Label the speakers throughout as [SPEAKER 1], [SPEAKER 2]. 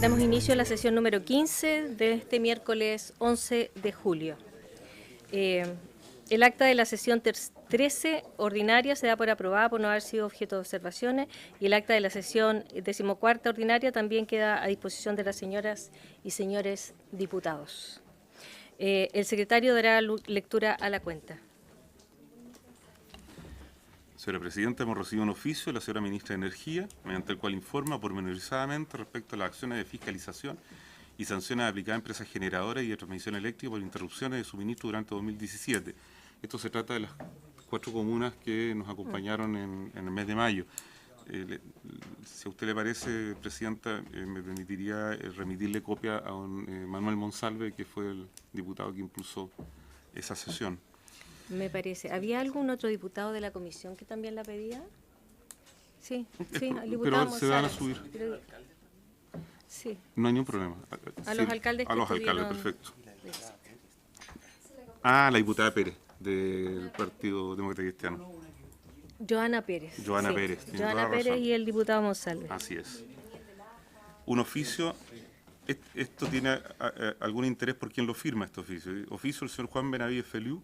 [SPEAKER 1] Damos inicio a la sesión número 15 de este miércoles 11 de julio. El acta de la sesión 13 ordinaria se da por aprobada por no haber sido objeto de observaciones, y el acta de la sesión 14ª ordinaria también queda a disposición de las señoras y señores diputados. El secretario dará lectura a la cuenta.
[SPEAKER 2] Señora Presidenta, hemos recibido un oficio de la señora Ministra de Energía, mediante el cual informa pormenorizadamente respecto a las acciones de fiscalización y sanciones aplicadas a empresas generadoras y de transmisión eléctrica por interrupciones de suministro durante 2017. Esto se trata de las 4 comunas que nos acompañaron en el mes de mayo. Si a usted le parece, Presidenta, me permitiría remitirle copia a Manuel Monsalve, que fue el diputado que impulsó esa sesión.
[SPEAKER 1] Me parece. ¿Había algún otro diputado de la comisión que también la pedía? Sí, al diputado
[SPEAKER 2] pero se van a
[SPEAKER 1] González.
[SPEAKER 2] subir.
[SPEAKER 1] Sí.
[SPEAKER 2] No hay ningún problema.
[SPEAKER 1] A los alcaldes que
[SPEAKER 2] a los alcaldes,
[SPEAKER 1] estuvieron...
[SPEAKER 2] perfecto. La diputada Pérez, del Partido Demócrata Cristiano.
[SPEAKER 1] Joana Pérez.
[SPEAKER 2] Joana
[SPEAKER 1] sí.
[SPEAKER 2] Pérez, tiene
[SPEAKER 1] Joana
[SPEAKER 2] toda la
[SPEAKER 1] Pérez
[SPEAKER 2] razón.
[SPEAKER 1] y el diputado Monsalve.
[SPEAKER 2] Así es. Un oficio, esto tiene algún interés por quien lo firma, este oficio. Oficio del señor Juan Benavides Feliu,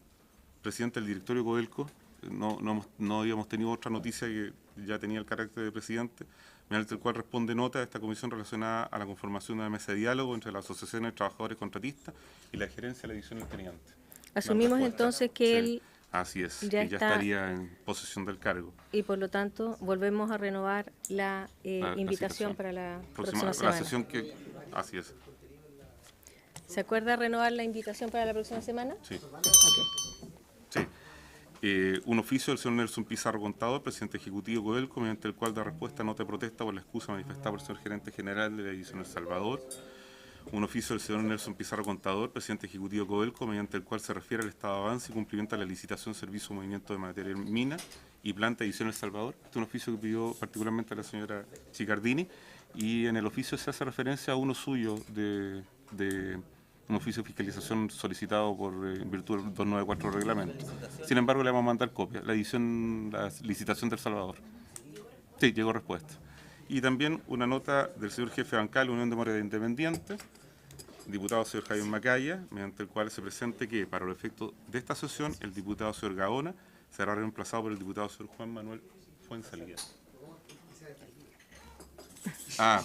[SPEAKER 2] presidente del directorio Codelco. No habíamos tenido otra noticia que ya tenía el carácter de presidente, mediante el cual responde nota de esta comisión relacionada a la conformación de una mesa de diálogo entre las asociaciones de trabajadores contratistas y la gerencia de la división del teniente.
[SPEAKER 1] Asumimos entonces que él...
[SPEAKER 2] Así es,
[SPEAKER 1] ya
[SPEAKER 2] y ya
[SPEAKER 1] está,
[SPEAKER 2] estaría en posesión del cargo.
[SPEAKER 1] Y por lo tanto, volvemos a renovar la invitación para la próxima semana.
[SPEAKER 2] La sesión que... Así es.
[SPEAKER 1] ¿Se acuerda renovar la invitación para la próxima semana?
[SPEAKER 2] Sí.
[SPEAKER 1] Okay.
[SPEAKER 2] Sí. Un oficio del señor Nelson Pizarro Contador, presidente ejecutivo de Codelco, mediante el cual da respuesta a nota de protesta por la excusa manifestada por el señor gerente general de la división El Salvador. Un oficio del señor Nelson Pizarro Contador, presidente ejecutivo de Codelco, mediante el cual se refiere al estado de avance y cumplimiento de la licitación servicio movimiento de materia mina y planta de división El Salvador. Este es un oficio que pidió particularmente a la señora Chicardini, y en el oficio se hace referencia a uno suyo de un oficio de fiscalización solicitado por en virtud del 294 del reglamento. Sin embargo, le vamos a mandar copia. La licitación del Salvador. Sí, llegó respuesta. Y también una nota del señor jefe bancal, Unión Demócrata Independiente, diputado señor Javier Macaya, mediante el cual se presente que, para los efectos de esta sesión, el diputado señor Gaona será reemplazado por el diputado señor Juan Manuel Fuenzalía.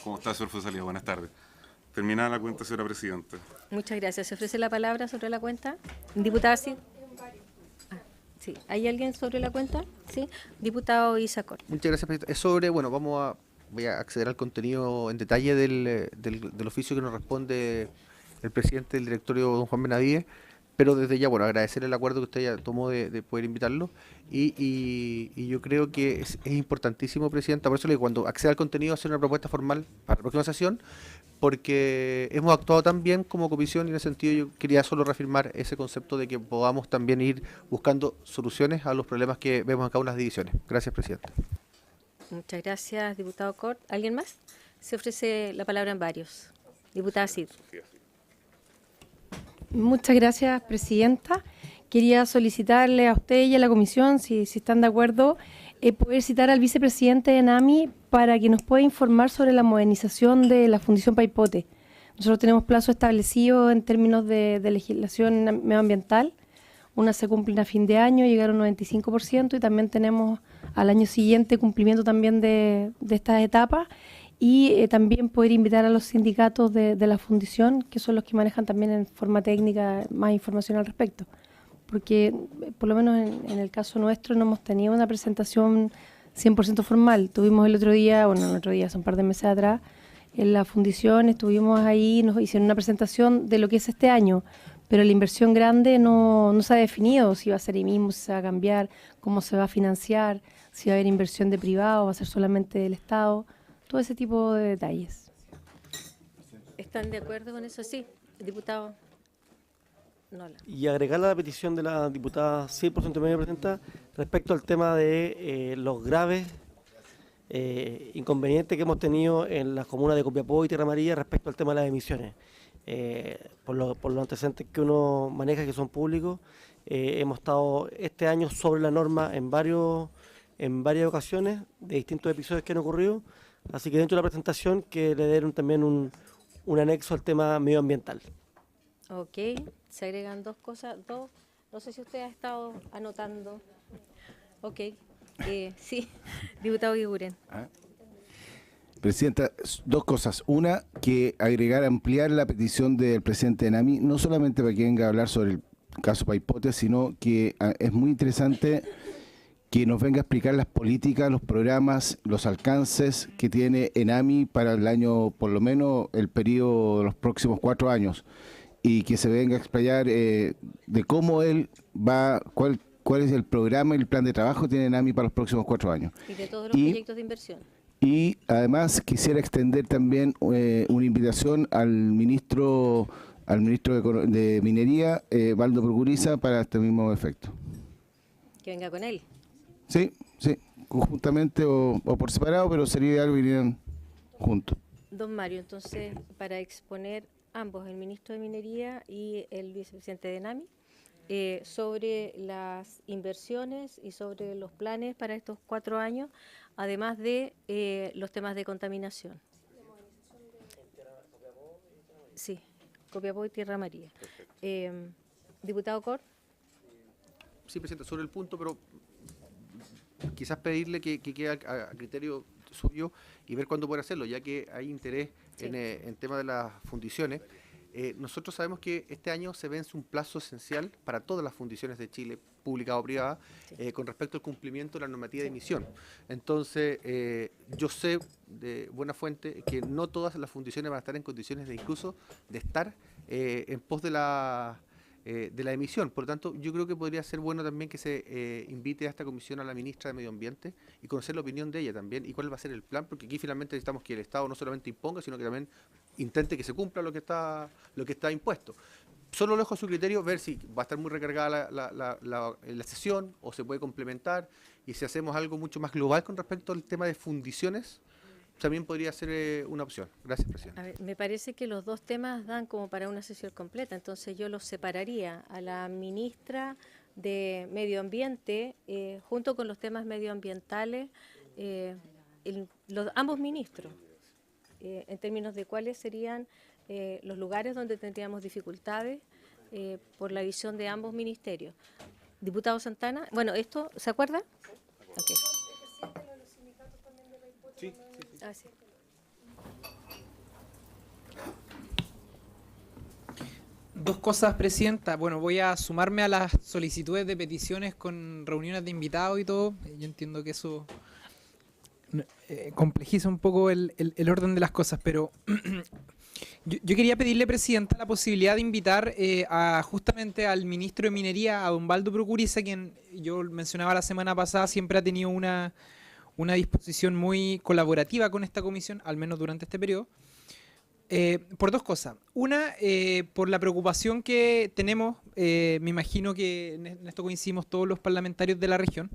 [SPEAKER 2] ¿Cómo está, señor Fuenzalía? Buenas tardes. Terminada la cuenta, señora Presidenta.
[SPEAKER 1] Muchas gracias. ¿Se ofrece la palabra sobre la cuenta? Diputada, sí. Sí. ¿Hay alguien sobre la cuenta? Sí. Diputado Isacor.
[SPEAKER 3] Muchas gracias, Presidenta. Es sobre, bueno, voy a acceder al contenido en detalle del oficio que nos responde el presidente del directorio, don Juan Benavides, pero desde ya, bueno, agradecer el acuerdo que usted ya tomó de poder invitarlo, y yo creo que es importantísimo, Presidenta, por eso le digo, cuando acceda al contenido, hacer una propuesta formal para la próxima sesión, porque hemos actuado tan bien como comisión, y en ese sentido yo quería solo reafirmar ese concepto de que podamos también ir buscando soluciones a los problemas que vemos en cada una de las divisiones. Gracias, Presidenta.
[SPEAKER 1] Muchas gracias, diputado Cort. ¿Alguien más? Se ofrece la palabra en varios. Diputada Cid.
[SPEAKER 4] Muchas gracias, Presidenta. Quería solicitarle a usted y a la comisión, si están de acuerdo, poder citar al vicepresidente de ENAMI para que nos pueda informar sobre la modernización de la Fundición Paipote. Nosotros tenemos plazo establecido en términos de legislación medioambiental. Unas se cumplen a fin de año, llegaron a un 95%, y también tenemos al año siguiente cumplimiento también de estas etapas, y también poder invitar a los sindicatos de la fundición, que son los que manejan también en forma técnica más información al respecto. Porque por lo menos en el caso nuestro no hemos tenido una presentación 100% formal. Tuvimos el otro día, hace un par de meses atrás, en la fundición estuvimos ahí, nos hicieron una presentación de lo que es este año, pero la inversión grande no se ha definido, si va a ser ahí mismo, si se va a cambiar, cómo se va a financiar, si va a haber inversión de privado, va a ser solamente del Estado, todo ese tipo de detalles.
[SPEAKER 1] ¿Están de acuerdo con eso? Sí, diputado. Nola.
[SPEAKER 5] Y agregar la petición de la diputada 100% medio presenta respecto al tema de los graves inconvenientes que hemos tenido en las comunas de Copiapó y Tierra Amarilla respecto al tema de las emisiones. por los antecedentes que uno maneja que son públicos, hemos estado este año sobre la norma en varias ocasiones de distintos episodios que han ocurrido, así que dentro de la presentación que le den también un anexo al tema medioambiental.
[SPEAKER 1] Ok, se agregan dos cosas, no sé si usted ha estado anotando. Ok, sí, diputado Guiguren.
[SPEAKER 6] Presidenta, dos cosas. Una, que ampliar la petición del presidente ENAMI, no solamente para que venga a hablar sobre el caso Paipote, sino que es muy interesante que nos venga a explicar las políticas, los programas, los alcances que tiene ENAMI para el año, por lo menos el periodo de los próximos 4 años, y que se venga a explayar de cómo él va, cuál es el programa y el plan de trabajo que tiene ENAMI para los próximos 4 años.
[SPEAKER 1] Y de todos los proyectos de inversión.
[SPEAKER 6] Y además quisiera extender también una invitación al ministro de Minería, Waldo Procuriza, para este mismo efecto.
[SPEAKER 1] Que venga con él.
[SPEAKER 6] Sí, conjuntamente o por separado, pero sería ideal que vinieran juntos.
[SPEAKER 1] Don Mario, entonces, para exponer ambos, el ministro de Minería y el vicepresidente de ENAMI, sobre las inversiones y sobre los planes para estos 4 años, además de los temas de contaminación. Sí, Copiapó y Tierra María. Diputado Cor.
[SPEAKER 3] Sí, presidente, sobre el punto, pero quizás pedirle que quede a criterio suyo y ver cuándo puede hacerlo, ya que hay interés en tema de las fundiciones. Nosotros sabemos que este año se vence un plazo esencial para todas las fundiciones de Chile, públicas o privadas, con respecto al cumplimiento de la normativa de emisión. Entonces, yo sé de buena fuente que no todas las fundiciones van a estar en condiciones de incluso de estar en pos de la emisión. Por lo tanto, yo creo que podría ser bueno también que se invite a esta comisión a la ministra de Medio Ambiente y conocer la opinión de ella también y cuál va a ser el plan, porque aquí finalmente necesitamos que el Estado no solamente imponga, sino que también intente que se cumpla lo que está impuesto. Solo lo dejo a su criterio ver si va a estar muy recargada la sesión o se puede complementar, y si hacemos algo mucho más global con respecto al tema de fundiciones, también podría ser una opción. Gracias, presidente.
[SPEAKER 1] A ver, me parece que los dos temas dan como para una sesión completa, entonces yo los separaría a la ministra de Medio Ambiente junto con los temas medioambientales, ambos ministros, en términos de cuáles serían los lugares donde tendríamos dificultades por la visión de ambos ministerios. Diputado Santana, bueno, ¿esto se acuerda? Okay.
[SPEAKER 3] Sí.
[SPEAKER 1] Ah, sí.
[SPEAKER 7] Dos cosas, presidenta. Bueno, voy a sumarme a las solicitudes de peticiones con reuniones de invitados y todo. Yo entiendo que eso complejiza un poco el orden de las cosas, pero yo quería pedirle, presidenta, la posibilidad de invitar justamente al ministro de Minería, a don Waldo Procuriza, quien yo mencionaba la semana pasada, siempre ha tenido una disposición muy colaborativa con esta comisión, al menos durante este periodo, por dos cosas. Una, por la preocupación que tenemos, me imagino que en esto coincidimos todos los parlamentarios de la región,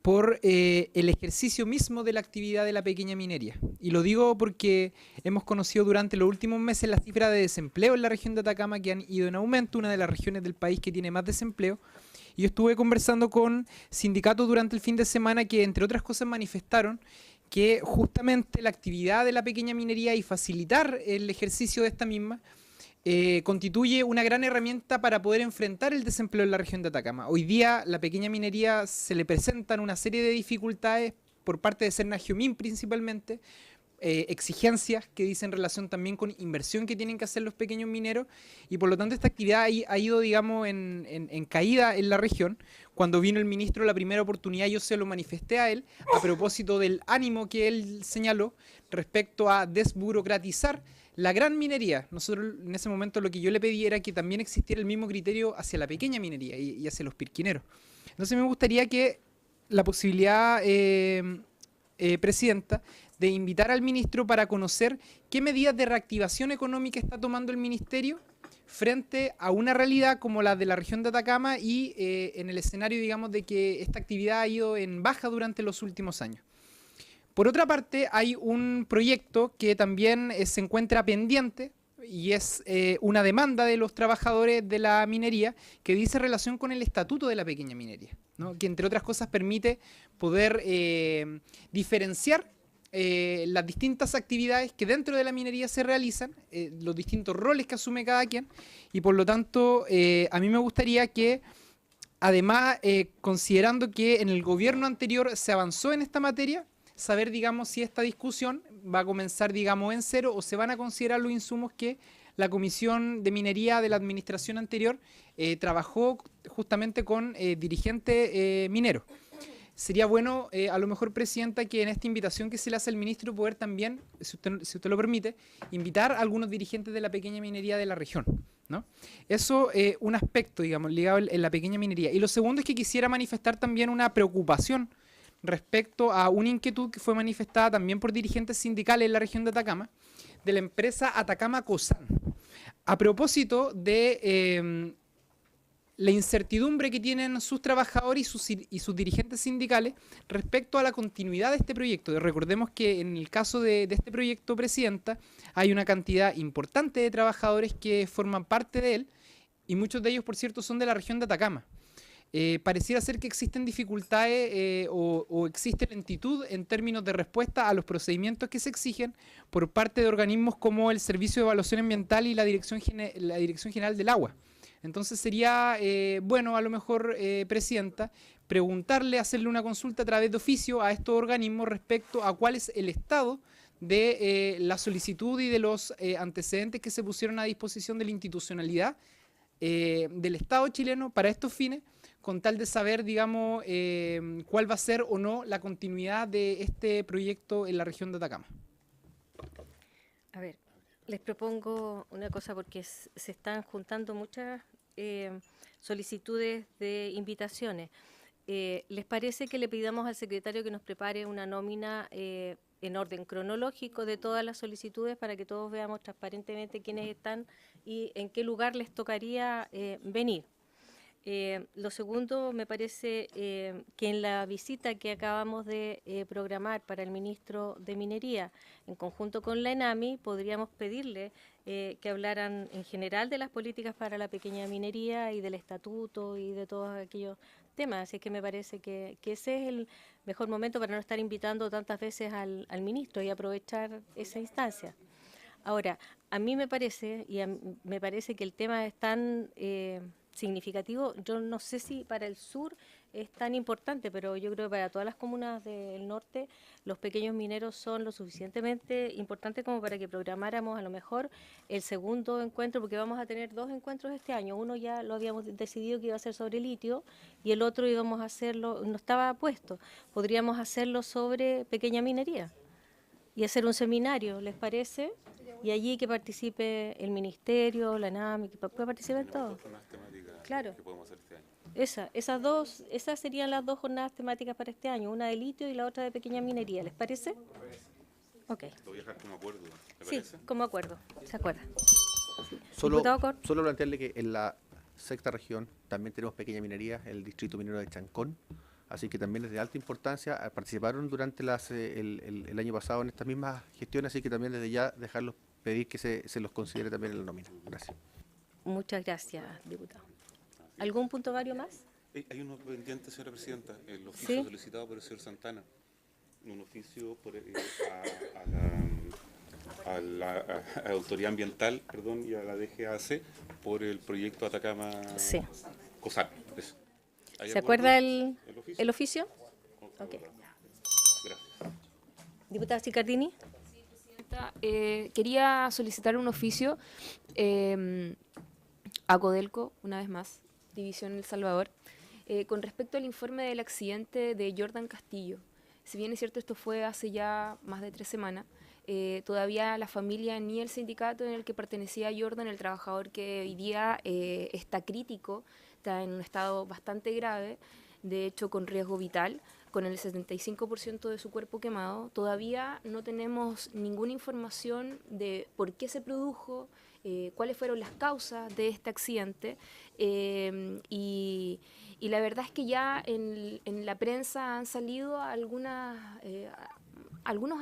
[SPEAKER 7] por el ejercicio mismo de la actividad de la pequeña minería. Y lo digo porque hemos conocido durante los últimos meses las cifras de desempleo en la región de Atacama, que han ido en aumento, una de las regiones del país que tiene más desempleo. Y yo estuve conversando con sindicatos durante el fin de semana que, entre otras cosas, manifestaron que justamente la actividad de la pequeña minería y facilitar el ejercicio de esta misma constituye una gran herramienta para poder enfrentar el desempleo en la región de Atacama. Hoy día la pequeña minería se le presentan una serie de dificultades por parte de Sernagiomín principalmente, exigencias que dicen relación también con inversión que tienen que hacer los pequeños mineros, y por lo tanto esta actividad ha ido, digamos, en caída en la región. Cuando vino el ministro la primera oportunidad, yo se lo manifesté a él a propósito del ánimo que él señaló respecto a desburocratizar la gran minería. Nosotros en ese momento lo que yo le pedí era que también existiera el mismo criterio hacia la pequeña minería y hacia los pirquineros. Entonces me gustaría que la posibilidad, presidenta, de invitar al ministro para conocer qué medidas de reactivación económica está tomando el ministerio frente a una realidad como la de la región de Atacama y en el escenario, digamos, de que esta actividad ha ido en baja durante los últimos años. Por otra parte, hay un proyecto que también se encuentra pendiente y es una demanda de los trabajadores de la minería que dice relación con el estatuto de la pequeña minería, ¿no? Que entre otras cosas permite poder diferenciar las distintas actividades que dentro de la minería se realizan, los distintos roles que asume cada quien, y por lo tanto a mí me gustaría que, además, considerando que en el gobierno anterior se avanzó en esta materia, saber, digamos, si esta discusión va a comenzar, digamos, en cero o se van a considerar los insumos que la Comisión de Minería de la administración anterior trabajó justamente con dirigentes mineros. Sería bueno, a lo mejor, Presidenta, que en esta invitación que se le hace al ministro poder también, si usted lo permite, invitar a algunos dirigentes de la pequeña minería de la región, ¿no? Eso es un aspecto, digamos, ligado en la pequeña minería. Y lo segundo es que quisiera manifestar también una preocupación respecto a una inquietud que fue manifestada también por dirigentes sindicales en la región de Atacama, de la empresa Atacama Cosan, a propósito de la incertidumbre que tienen sus trabajadores y sus dirigentes sindicales respecto a la continuidad de este proyecto. Recordemos que en el caso de este proyecto, Presidenta, hay una cantidad importante de trabajadores que forman parte de él, y muchos de ellos, por cierto, son de la región de Atacama. Pareciera ser que existen dificultades o existe lentitud en términos de respuesta a los procedimientos que se exigen por parte de organismos como el Servicio de Evaluación Ambiental y la Dirección General del Agua. Entonces sería bueno, a lo mejor, Presidenta, preguntarle, hacerle una consulta a través de oficio a estos organismos respecto a cuál es el estado de la solicitud y de los antecedentes que se pusieron a disposición de la institucionalidad del Estado chileno para estos fines, con tal de saber, digamos, cuál va a ser o no la continuidad de este proyecto en la región de Atacama.
[SPEAKER 1] A ver, les propongo una cosa porque se están juntando muchas solicitudes de invitaciones. ¿Les parece que le pidamos al secretario que nos prepare una nómina en orden cronológico de todas las solicitudes para que todos veamos transparentemente quiénes están y en qué lugar les tocaría venir? Lo segundo, me parece que en la visita que acabamos de programar para el ministro de Minería, en conjunto con la ENAMI, podríamos pedirle que hablaran en general de las políticas para la pequeña minería y del estatuto y de todos aquellos temas. Así que me parece que ese es el mejor momento para no estar invitando tantas veces al ministro y aprovechar esa instancia. Ahora, a mí me parece, me parece que el tema es tan significativo. Yo no sé si para el sur es tan importante, pero yo creo que para todas las comunas del norte los pequeños mineros son lo suficientemente importantes como para que programáramos a lo mejor el segundo encuentro, porque vamos a tener 2 encuentros este año. Uno ya lo habíamos decidido que iba a ser sobre litio y el otro íbamos a hacerlo, no estaba puesto, podríamos hacerlo sobre pequeña minería y hacer un seminario, ¿les parece? Y allí que participe el ministerio, la ENAMI, que participen todos. Claro. Que podemos hacer este año. Esas serían las 2 jornadas temáticas para este año, una de litio y la otra de pequeña minería, ¿les parece? Ok. Lo voy a dejar como acuerdo, ¿te parece? Sí, como acuerdo, ¿se acuerda? Sí.
[SPEAKER 3] Solo plantearle que en la 6ª región también tenemos pequeña minería, el distrito minero de Chancón, así que también es de alta importancia. Participaron durante el año pasado en estas mismas gestiones, así que también desde ya dejarlos pedir que se los considere también en la nómina. Gracias.
[SPEAKER 1] Muchas gracias, diputado. ¿Algún punto vario más?
[SPEAKER 2] Hay uno pendiente, señora Presidenta, el oficio solicitado por el señor Santana, un oficio a la Autoridad Ambiental, y a la DGAC por el proyecto Atacama Cosan.
[SPEAKER 1] ¿Se acuerda el oficio? Ok.
[SPEAKER 2] Gracias.
[SPEAKER 1] Diputada Sicardini.
[SPEAKER 8] Quería solicitar un oficio a Codelco, una vez más, División El Salvador, con respecto al informe del accidente de Jordan Castillo. Si bien es cierto, esto fue hace ya más de 3 semanas, todavía la familia ni el sindicato en el que pertenecía Jordan, el trabajador que hoy día está crítico, está en un estado bastante grave, de hecho con riesgo vital, con el 75% de su cuerpo quemado. Todavía no tenemos ninguna información de por qué se produjo, cuáles fueron las causas de este accidente, y la verdad es que ya en la prensa han salido algunos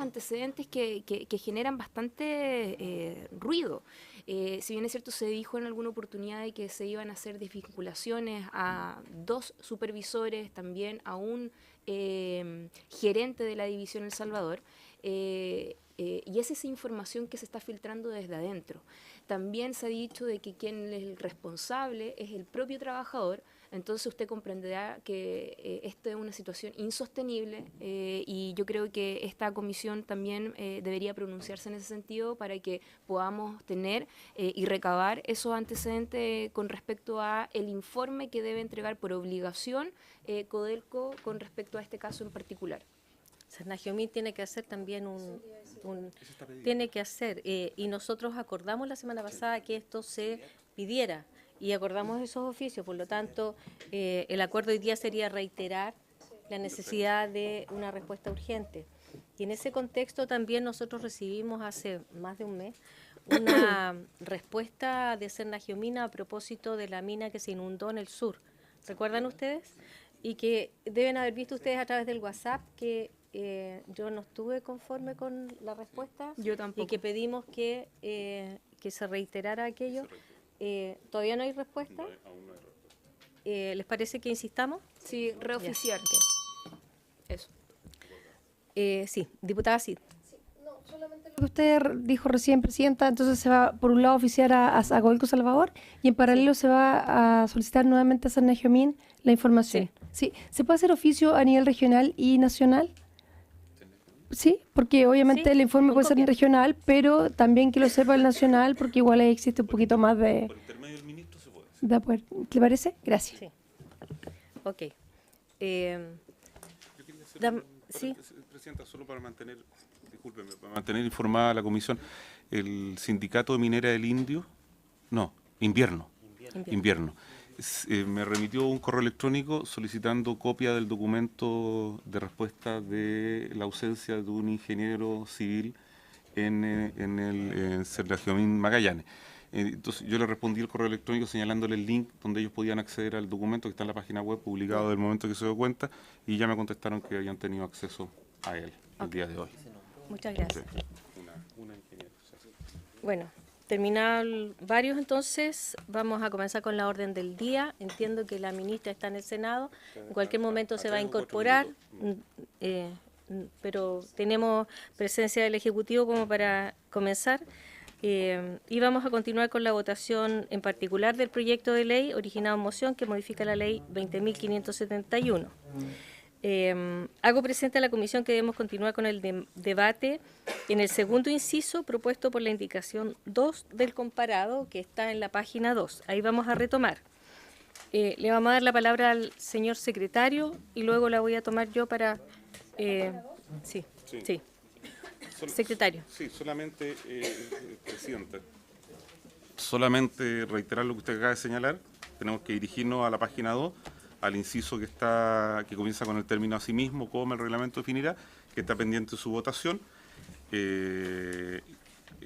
[SPEAKER 8] antecedentes que generan bastante ruido. Si bien es cierto, se dijo en alguna oportunidad de que se iban a hacer desvinculaciones a 2 supervisores, también a un gerente de la división El Salvador, y es esa información que se está filtrando desde adentro. También se ha dicho de que quien es el responsable es el propio trabajador. Entonces usted comprenderá que esta es una situación insostenible, y yo creo que esta comisión también debería pronunciarse en ese sentido para que podamos tener y recabar esos antecedentes con respecto a el informe que debe entregar por obligación Codelco con respecto a este caso en particular.
[SPEAKER 1] Sernagiomín tiene que hacer también tiene que hacer, y nosotros acordamos la semana pasada que esto se pidiera y acordamos esos oficios, por lo tanto el acuerdo hoy día sería reiterar la necesidad de una respuesta urgente. Y en ese contexto también nosotros recibimos hace más de un mes una respuesta de Sernagiomín a propósito de la mina que se inundó en el sur. ¿Recuerdan ustedes? Y que deben haber visto ustedes a través del WhatsApp que yo no estuve conforme con la respuesta.
[SPEAKER 8] Yo tampoco.
[SPEAKER 1] Y que pedimos que se reiterara aquello. ¿Todavía no hay respuesta?
[SPEAKER 2] Aún no hay respuesta.
[SPEAKER 1] ¿Les parece que insistamos?
[SPEAKER 8] Sí, reoficiar. Eso.
[SPEAKER 1] Sí, diputada Cid.
[SPEAKER 4] Lo que usted dijo recién, presidenta, entonces se va por un lado a oficiar a Codelco Salvador y en paralelo se va a solicitar nuevamente a Sernagiomín la información. Sí. ¿Se puede hacer oficio a nivel regional y nacional? Sí, porque obviamente
[SPEAKER 1] Sí,
[SPEAKER 4] el informe
[SPEAKER 1] con
[SPEAKER 4] puede ser
[SPEAKER 1] copia.
[SPEAKER 4] regional, pero también que lo sepa el nacional, porque igual ahí existe un poquito más de...
[SPEAKER 2] Por intermedio del ministro se puede.
[SPEAKER 4] de acuerdo. ¿Le parece? Gracias.
[SPEAKER 1] Sí. Ok.
[SPEAKER 2] Yo quería hacer
[SPEAKER 1] sí.
[SPEAKER 2] Presidenta, solo para mantener, discúlpeme, para mantener informada a la comisión, el sindicato de minera del Indio, Invierno. Me remitió un correo electrónico solicitando copia del documento de respuesta de la ausencia de un ingeniero civil en el Sernagiomín Magallanes. Entonces yo le respondí el correo electrónico señalándole el link donde ellos podían acceder al documento que está en la página web publicado del momento que se dio cuenta, y ya me contestaron que habían tenido acceso a él el día de hoy.
[SPEAKER 1] Muchas gracias.
[SPEAKER 2] Una ingeniera.
[SPEAKER 1] Bueno, terminado varios, entonces vamos a comenzar con la orden del día. Entiendo que la ministra está en el Senado, en cualquier momento se va a incorporar, pero tenemos presencia del Ejecutivo como para comenzar. Y vamos a continuar con la votación en particular del proyecto de ley originado en moción que modifica la ley 20.571. Hago presente a la comisión que debemos continuar con el debate en el segundo inciso propuesto por la indicación 2 del comparado que está en la página 2. Ahí vamos a retomar. Le vamos a dar la palabra al señor secretario y luego la voy a tomar yo para... sí. Secretario.
[SPEAKER 2] Sí, solamente, Presidenta, solamente reiterar lo que usted acaba de señalar. Tenemos que dirigirnos a la página 2, al inciso que comienza con el término asimismo, como el reglamento definirá, que está pendiente su votación.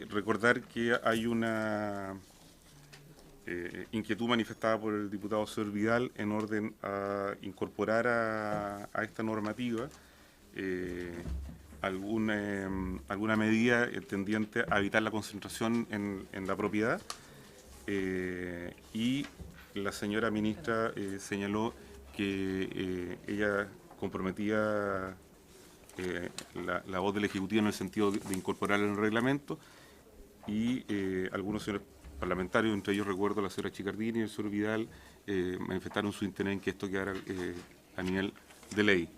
[SPEAKER 2] Recordar que hay una inquietud manifestada por el diputado señor Vidal en orden a incorporar a esta normativa alguna medida tendiente a evitar la concentración en la propiedad, y la señora ministra señaló que ella comprometía la voz del Ejecutivo en el sentido de incorporar en el reglamento, y algunos señores parlamentarios, entre ellos recuerdo la señora Chicardini y el señor Vidal, manifestaron su interés en que esto quedara a nivel de ley.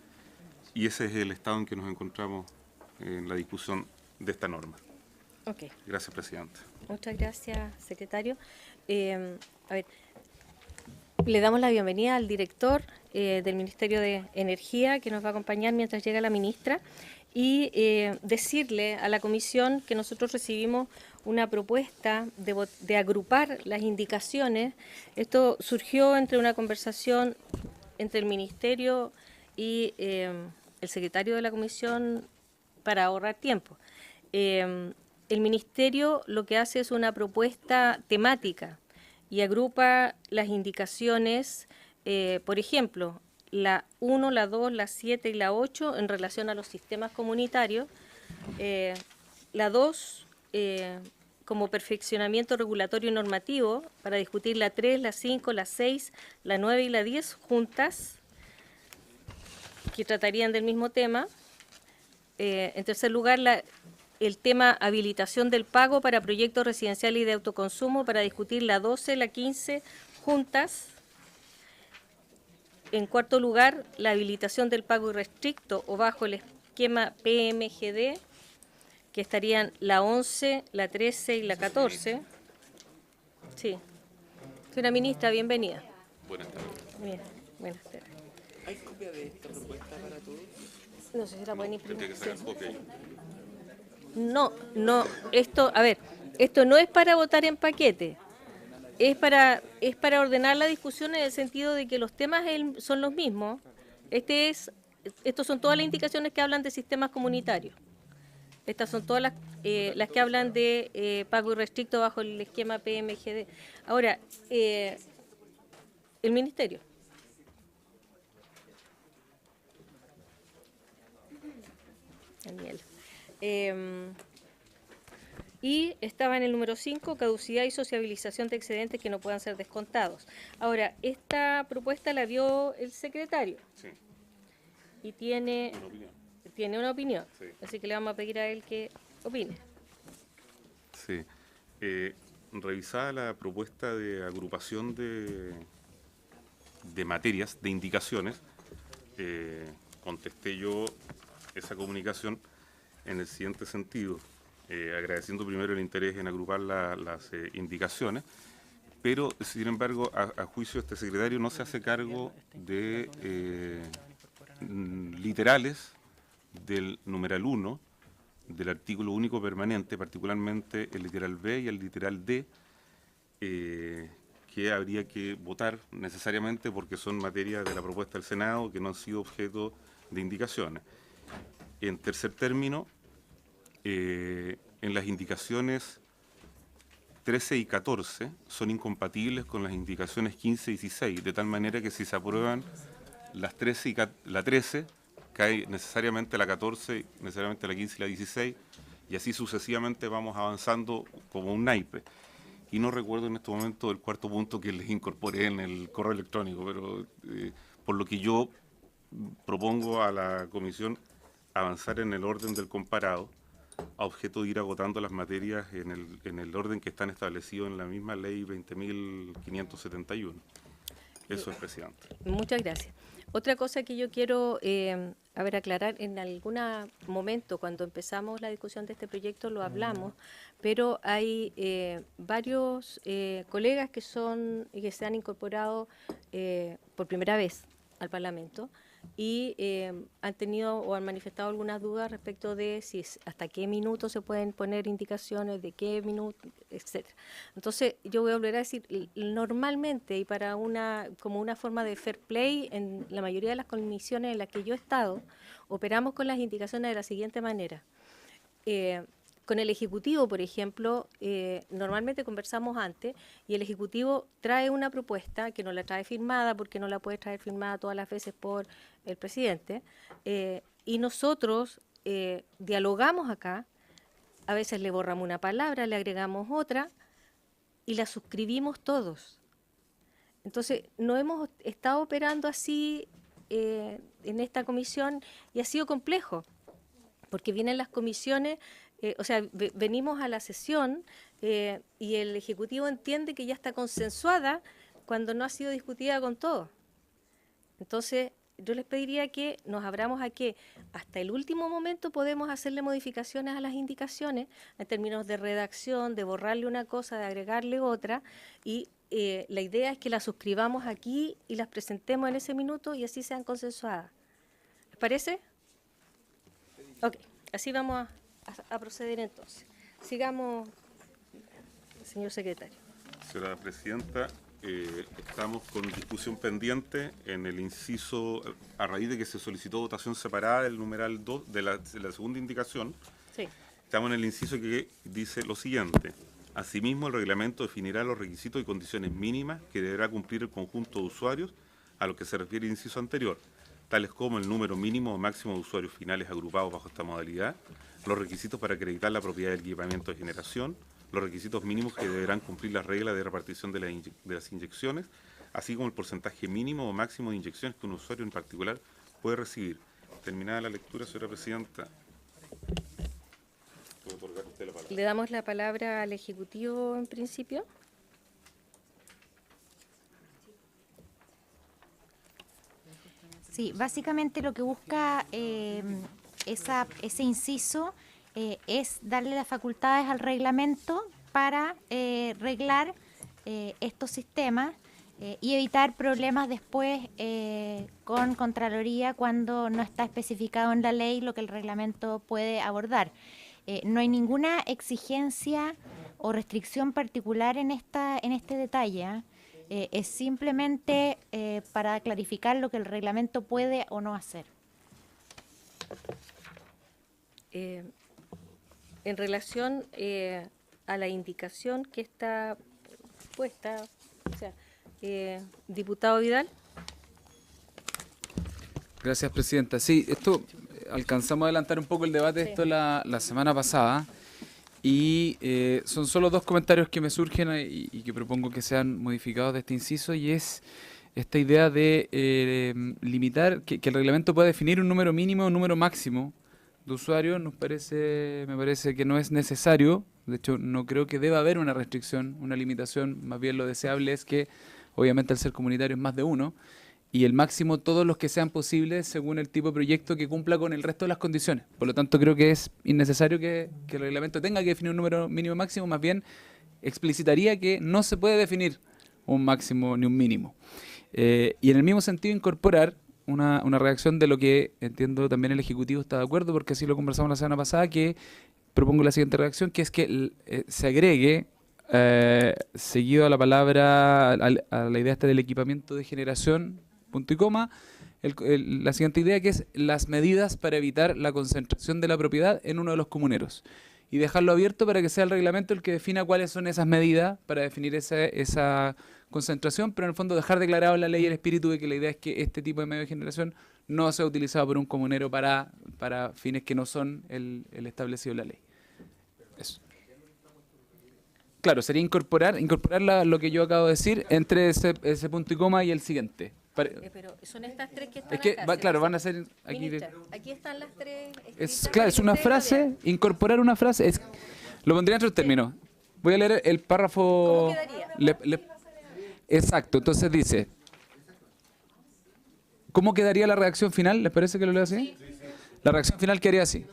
[SPEAKER 2] Y ese es el estado en que nos encontramos en la discusión de esta norma.
[SPEAKER 1] Ok.
[SPEAKER 2] Gracias, Presidenta.
[SPEAKER 1] Muchas gracias, secretario. A ver, le damos la bienvenida al director del Ministerio de Energía, que nos va a acompañar mientras llega la ministra, y decirle a la comisión que nosotros recibimos una propuesta de agrupar las indicaciones. Esto surgió entre una conversación entre el Ministerio y el secretario de la comisión para ahorrar tiempo. El Ministerio lo que hace es una propuesta temática y agrupa las indicaciones, por ejemplo, la 1, la 2, la 7 y la 8 en relación a los sistemas comunitarios. La 2 como perfeccionamiento regulatorio y normativo para discutir la 3, la 5, la 6, la 9 y la 10 juntas, que tratarían del mismo tema. En tercer lugar, el tema habilitación del pago para proyectos residenciales y de autoconsumo para discutir la 12, la 15 juntas. En cuarto lugar, la habilitación del pago irrestricto o bajo el esquema PMGD, que estarían la 11, la 13 y la 14. Sí. Señora ministra, bienvenida.
[SPEAKER 2] Buenas tardes.
[SPEAKER 1] Bien, buenas tardes.
[SPEAKER 9] ¿Hay copia de esta propuesta para todos?
[SPEAKER 1] No sé si la pueden imprimir.
[SPEAKER 2] Tendría que ser copia ahí.
[SPEAKER 1] No, esto, a ver, esto no es para votar en paquete. Es para ordenar la discusión en el sentido de que los temas son los mismos. Estos son todas las indicaciones que hablan de sistemas comunitarios. Estas son todas las que hablan de pago irrestricto bajo el esquema PMGD. Ahora, el Ministerio. Daniel. Y estaba en el número 5, caducidad y sociabilización de excedentes que no puedan ser descontados. Ahora, esta propuesta la vio el secretario.
[SPEAKER 2] Sí.
[SPEAKER 1] Y tiene una opinión.
[SPEAKER 2] Sí.
[SPEAKER 1] Así que le vamos a pedir a él que opine.
[SPEAKER 2] Sí. Revisada la propuesta de agrupación de materias, de indicaciones, contesté yo esa comunicación en el siguiente sentido, agradeciendo primero el interés en agrupar las indicaciones, pero sin embargo, a juicio de este secretario no se hace cargo de literales del numeral 1 del artículo único permanente, particularmente el literal B y el literal D, que habría que votar necesariamente porque son materias de la propuesta del Senado que no han sido objeto de indicaciones. En tercer término, en las indicaciones 13 y 14 son incompatibles con las indicaciones 15 y 16, de tal manera que si se aprueban las 13 y la 13, cae necesariamente la 14, necesariamente la 15 y la 16, y así sucesivamente vamos avanzando como un naipe. Y no recuerdo en este momento el cuarto punto que les incorporé en el correo electrónico, pero por lo que yo propongo a la comisión avanzar en el orden del comparado, a objeto de ir agotando las materias en el orden que están establecidos en la misma ley 20.571. Eso es, presidente.
[SPEAKER 1] Muchas gracias. Otra cosa que yo quiero aclarar, en algún momento cuando empezamos la discusión de este proyecto lo hablamos, pero hay varios colegas que se han incorporado por primera vez al Parlamento y han tenido o han manifestado algunas dudas respecto de hasta qué minuto se pueden poner indicaciones, de qué minuto, etcétera. Entonces, yo voy a volver a decir, normalmente y para como una forma de fair play, en la mayoría de las comisiones en las que yo he estado, operamos con las indicaciones de la siguiente manera. Con el Ejecutivo, por ejemplo, normalmente conversamos antes y el Ejecutivo trae una propuesta que no la trae firmada porque no la puede traer firmada todas las veces por el presidente y nosotros dialogamos acá, a veces le borramos una palabra, le agregamos otra y la suscribimos todos. Entonces, no hemos estado operando así en esta comisión y ha sido complejo porque vienen las comisiones. Venimos a la sesión y el Ejecutivo entiende que ya está consensuada cuando no ha sido discutida con todos. Entonces, yo les pediría que nos abramos a que hasta el último momento podemos hacerle modificaciones a las indicaciones en términos de redacción, de borrarle una cosa, de agregarle otra, y la idea es que las suscribamos aquí y las presentemos en ese minuto y así sean consensuadas. ¿Les parece? Ok, así vamos a proceder entonces. Sigamos, señor secretario.
[SPEAKER 2] Señora presidenta, estamos con discusión pendiente en el inciso, a raíz de que se solicitó votación separada del numeral 2 de la segunda indicación.
[SPEAKER 1] Sí.
[SPEAKER 2] Estamos en el inciso que dice lo siguiente. Asimismo, el reglamento definirá los requisitos y condiciones mínimas que deberá cumplir el conjunto de usuarios a los que se refiere el inciso anterior, tales como el número mínimo o máximo de usuarios finales agrupados bajo esta modalidad, los requisitos para acreditar la propiedad del equipamiento de generación, los requisitos mínimos que deberán cumplir las reglas de repartición de las inyecciones, así como el porcentaje mínimo o máximo de inyecciones que un usuario en particular puede recibir. Terminada la lectura, señora presidenta. ¿Puede otorgar usted la palabra?
[SPEAKER 1] Le damos la palabra al Ejecutivo en principio.
[SPEAKER 10] Sí, básicamente lo que busca ese inciso es darle las facultades al reglamento para reglar estos sistemas y evitar problemas después con Contraloría cuando no está especificado en la ley lo que el reglamento puede abordar. No hay ninguna exigencia o restricción particular en este detalle, ¿eh? Es simplemente para clarificar lo que el reglamento puede o no hacer.
[SPEAKER 1] En relación a la indicación que está puesta, o sea, diputado Vidal.
[SPEAKER 11] Gracias, presidenta. Sí, esto alcanzamos a adelantar un poco el debate de esto la semana pasada y son solo dos comentarios que me surgen y que propongo que sean modificados de este inciso, y es esta idea de limitar, que el reglamento pueda definir un número mínimo o un número máximo de usuarios. Me parece que no es necesario. De hecho, no creo que deba haber una restricción, una limitación. Más bien lo deseable es que, obviamente, al ser comunitario es más de uno, y el máximo todos los que sean posibles según el tipo de proyecto que cumpla con el resto de las condiciones. Por lo tanto, creo que es innecesario que el reglamento tenga que definir un número mínimo o máximo. Más bien explicitaría que no se puede definir un máximo ni un mínimo. Y en el mismo sentido incorporar una redacción de lo que entiendo también el Ejecutivo está de acuerdo, porque así lo conversamos la semana pasada, que propongo la siguiente redacción, que es que se agregue, seguido a la palabra, a la idea esta del equipamiento de generación, punto y coma, la siguiente idea, que es las medidas para evitar la concentración de la propiedad en uno de los comuneros. Y dejarlo abierto para que sea el reglamento el que defina cuáles son esas medidas para definir esa concentración, pero en el fondo dejar declarado en la ley el espíritu de que la idea es que este tipo de medio de generación no sea utilizado por un comunero para fines que no son el establecido en la ley. Eso. Claro, sería incorporar lo que yo acabo de decir entre ese punto y coma y el siguiente.
[SPEAKER 1] Pero son estas tres que están
[SPEAKER 11] Es que,
[SPEAKER 1] acá,
[SPEAKER 11] claro,
[SPEAKER 1] ¿cierto?
[SPEAKER 11] aquí... Ministra,
[SPEAKER 1] aquí están las tres.
[SPEAKER 11] Claro, es una frase, incorporar una frase, lo pondría en otros términos. Voy a leer el párrafo...
[SPEAKER 1] ¿Cómo quedaría?
[SPEAKER 11] Exacto, entonces dice... ¿Cómo quedaría la redacción final? ¿Les parece que lo leo así? Sí. La redacción final quedaría así.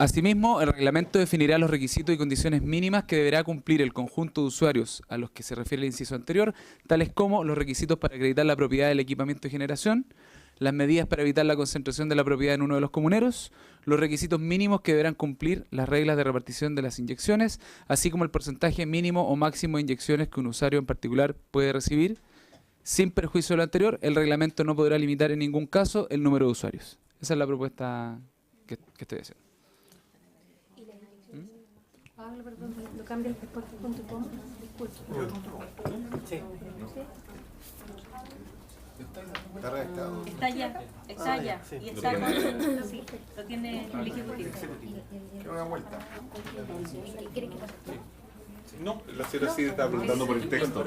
[SPEAKER 11] Asimismo, el reglamento definirá los requisitos y condiciones mínimas que deberá cumplir el conjunto de usuarios a los que se refiere el inciso anterior, tales como los requisitos para acreditar la propiedad del equipamiento de generación, las medidas para evitar la concentración de la propiedad en uno de los comuneros, los requisitos mínimos que deberán cumplir las reglas de repartición de las inyecciones, así como el porcentaje mínimo o máximo de inyecciones que un usuario en particular puede recibir. Sin perjuicio de lo anterior, el reglamento no podrá limitar en ningún caso el número de usuarios. Esa es la propuesta que estoy haciendo.
[SPEAKER 4] Pablo, perdón, lo cambias después de punto y coma. Disculpe.
[SPEAKER 3] Sí. Está redactado.
[SPEAKER 1] Está allá,
[SPEAKER 3] Sí.
[SPEAKER 1] y está con... Sí, lo tiene el Ejecutivo.
[SPEAKER 3] Quiero una vuelta.
[SPEAKER 2] No, la señora sí está preguntando por el texto.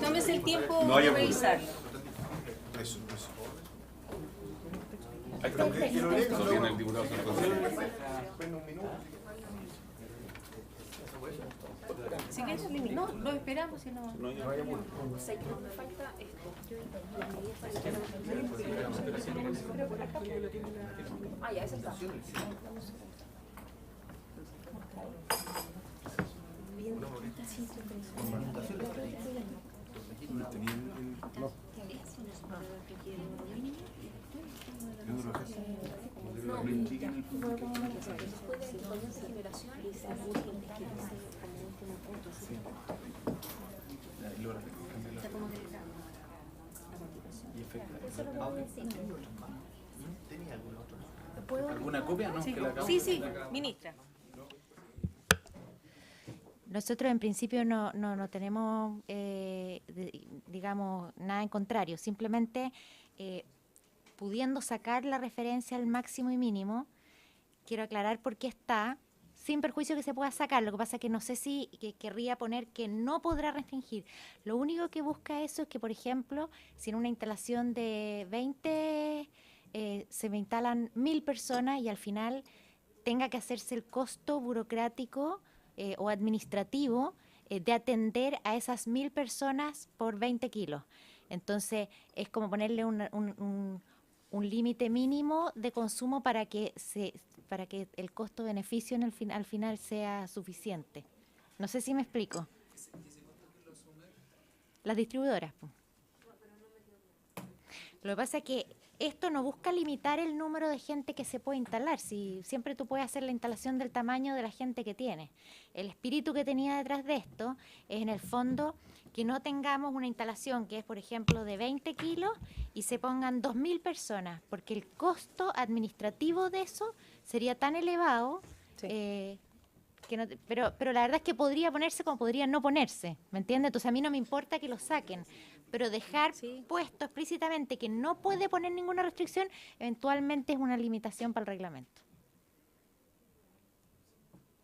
[SPEAKER 1] Tómese el tiempo
[SPEAKER 2] No hay
[SPEAKER 1] de
[SPEAKER 2] apuro.
[SPEAKER 1] revisarlo.
[SPEAKER 3] Eso.
[SPEAKER 2] Ahí está. Lo tiene el diputado Santos.
[SPEAKER 1] Si quieres, no, lo esperamos, si no...
[SPEAKER 2] No hay apuro.
[SPEAKER 8] Ya, esa está.
[SPEAKER 11] ¿Alguna copia? No,
[SPEAKER 1] Sí, ministra.
[SPEAKER 10] Nosotros en principio no tenemos, digamos, nada en contrario. Simplemente pudiendo sacar la referencia al máximo y mínimo, quiero aclarar por qué está, sin perjuicio que se pueda sacar. Lo que pasa es que no sé si querría poner que no podrá restringir. Lo único que busca eso es que, por ejemplo, si en una instalación de 20 se me instalan 1000 personas y al final tenga que hacerse el costo burocrático o administrativo de atender a esas 1000 personas por 20 kilos. Entonces, es como ponerle un límite mínimo de consumo para que el costo-beneficio al final sea suficiente. No sé si me explico. Las distribuidoras. Po. Lo que pasa es que esto no busca limitar el número de gente que se puede instalar. Si siempre tú puedes hacer la instalación del tamaño de la gente que tienes. El espíritu que tenía detrás de esto es, en el fondo, que no tengamos una instalación que es, por ejemplo, de 20 kilos y se pongan 2000 personas, porque el costo administrativo de eso sería tan elevado, que no, pero la verdad es que podría ponerse como podría no ponerse, ¿me entiendes? Entonces a mí no me importa que lo saquen, pero dejar puesto explícitamente que no puede poner ninguna restricción, eventualmente es una limitación para el reglamento.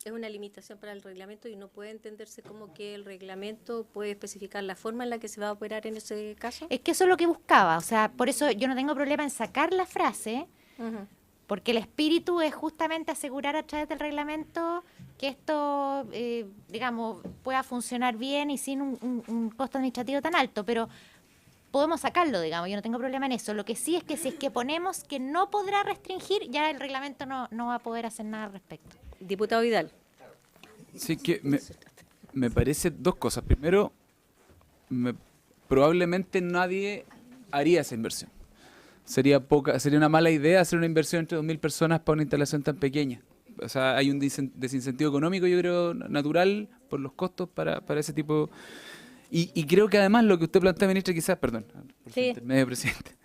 [SPEAKER 1] Es una limitación para el reglamento y no puede entenderse como que el reglamento puede especificar la forma en la que se va a operar en ese caso.
[SPEAKER 10] Es que eso es lo que buscaba, o sea, por eso yo no tengo problema en sacar la frase, porque el espíritu es justamente asegurar a través del reglamento que esto, digamos, pueda funcionar bien y sin un costo administrativo tan alto, pero podemos sacarlo, digamos, yo no tengo problema en eso. Lo que sí es que si es que ponemos que no podrá restringir, ya el reglamento no va a poder hacer nada al respecto.
[SPEAKER 1] Diputado Vidal.
[SPEAKER 11] Sí, que me parece dos cosas. Primero, probablemente nadie haría esa inversión. Sería una mala idea hacer una inversión entre 2000 personas para una instalación tan pequeña. O sea, hay un desincentivo económico, yo creo, natural por los costos para ese tipo. Y creo que además lo que usted plantea, ministra, quizás, perdón, por su intermedio, presidente,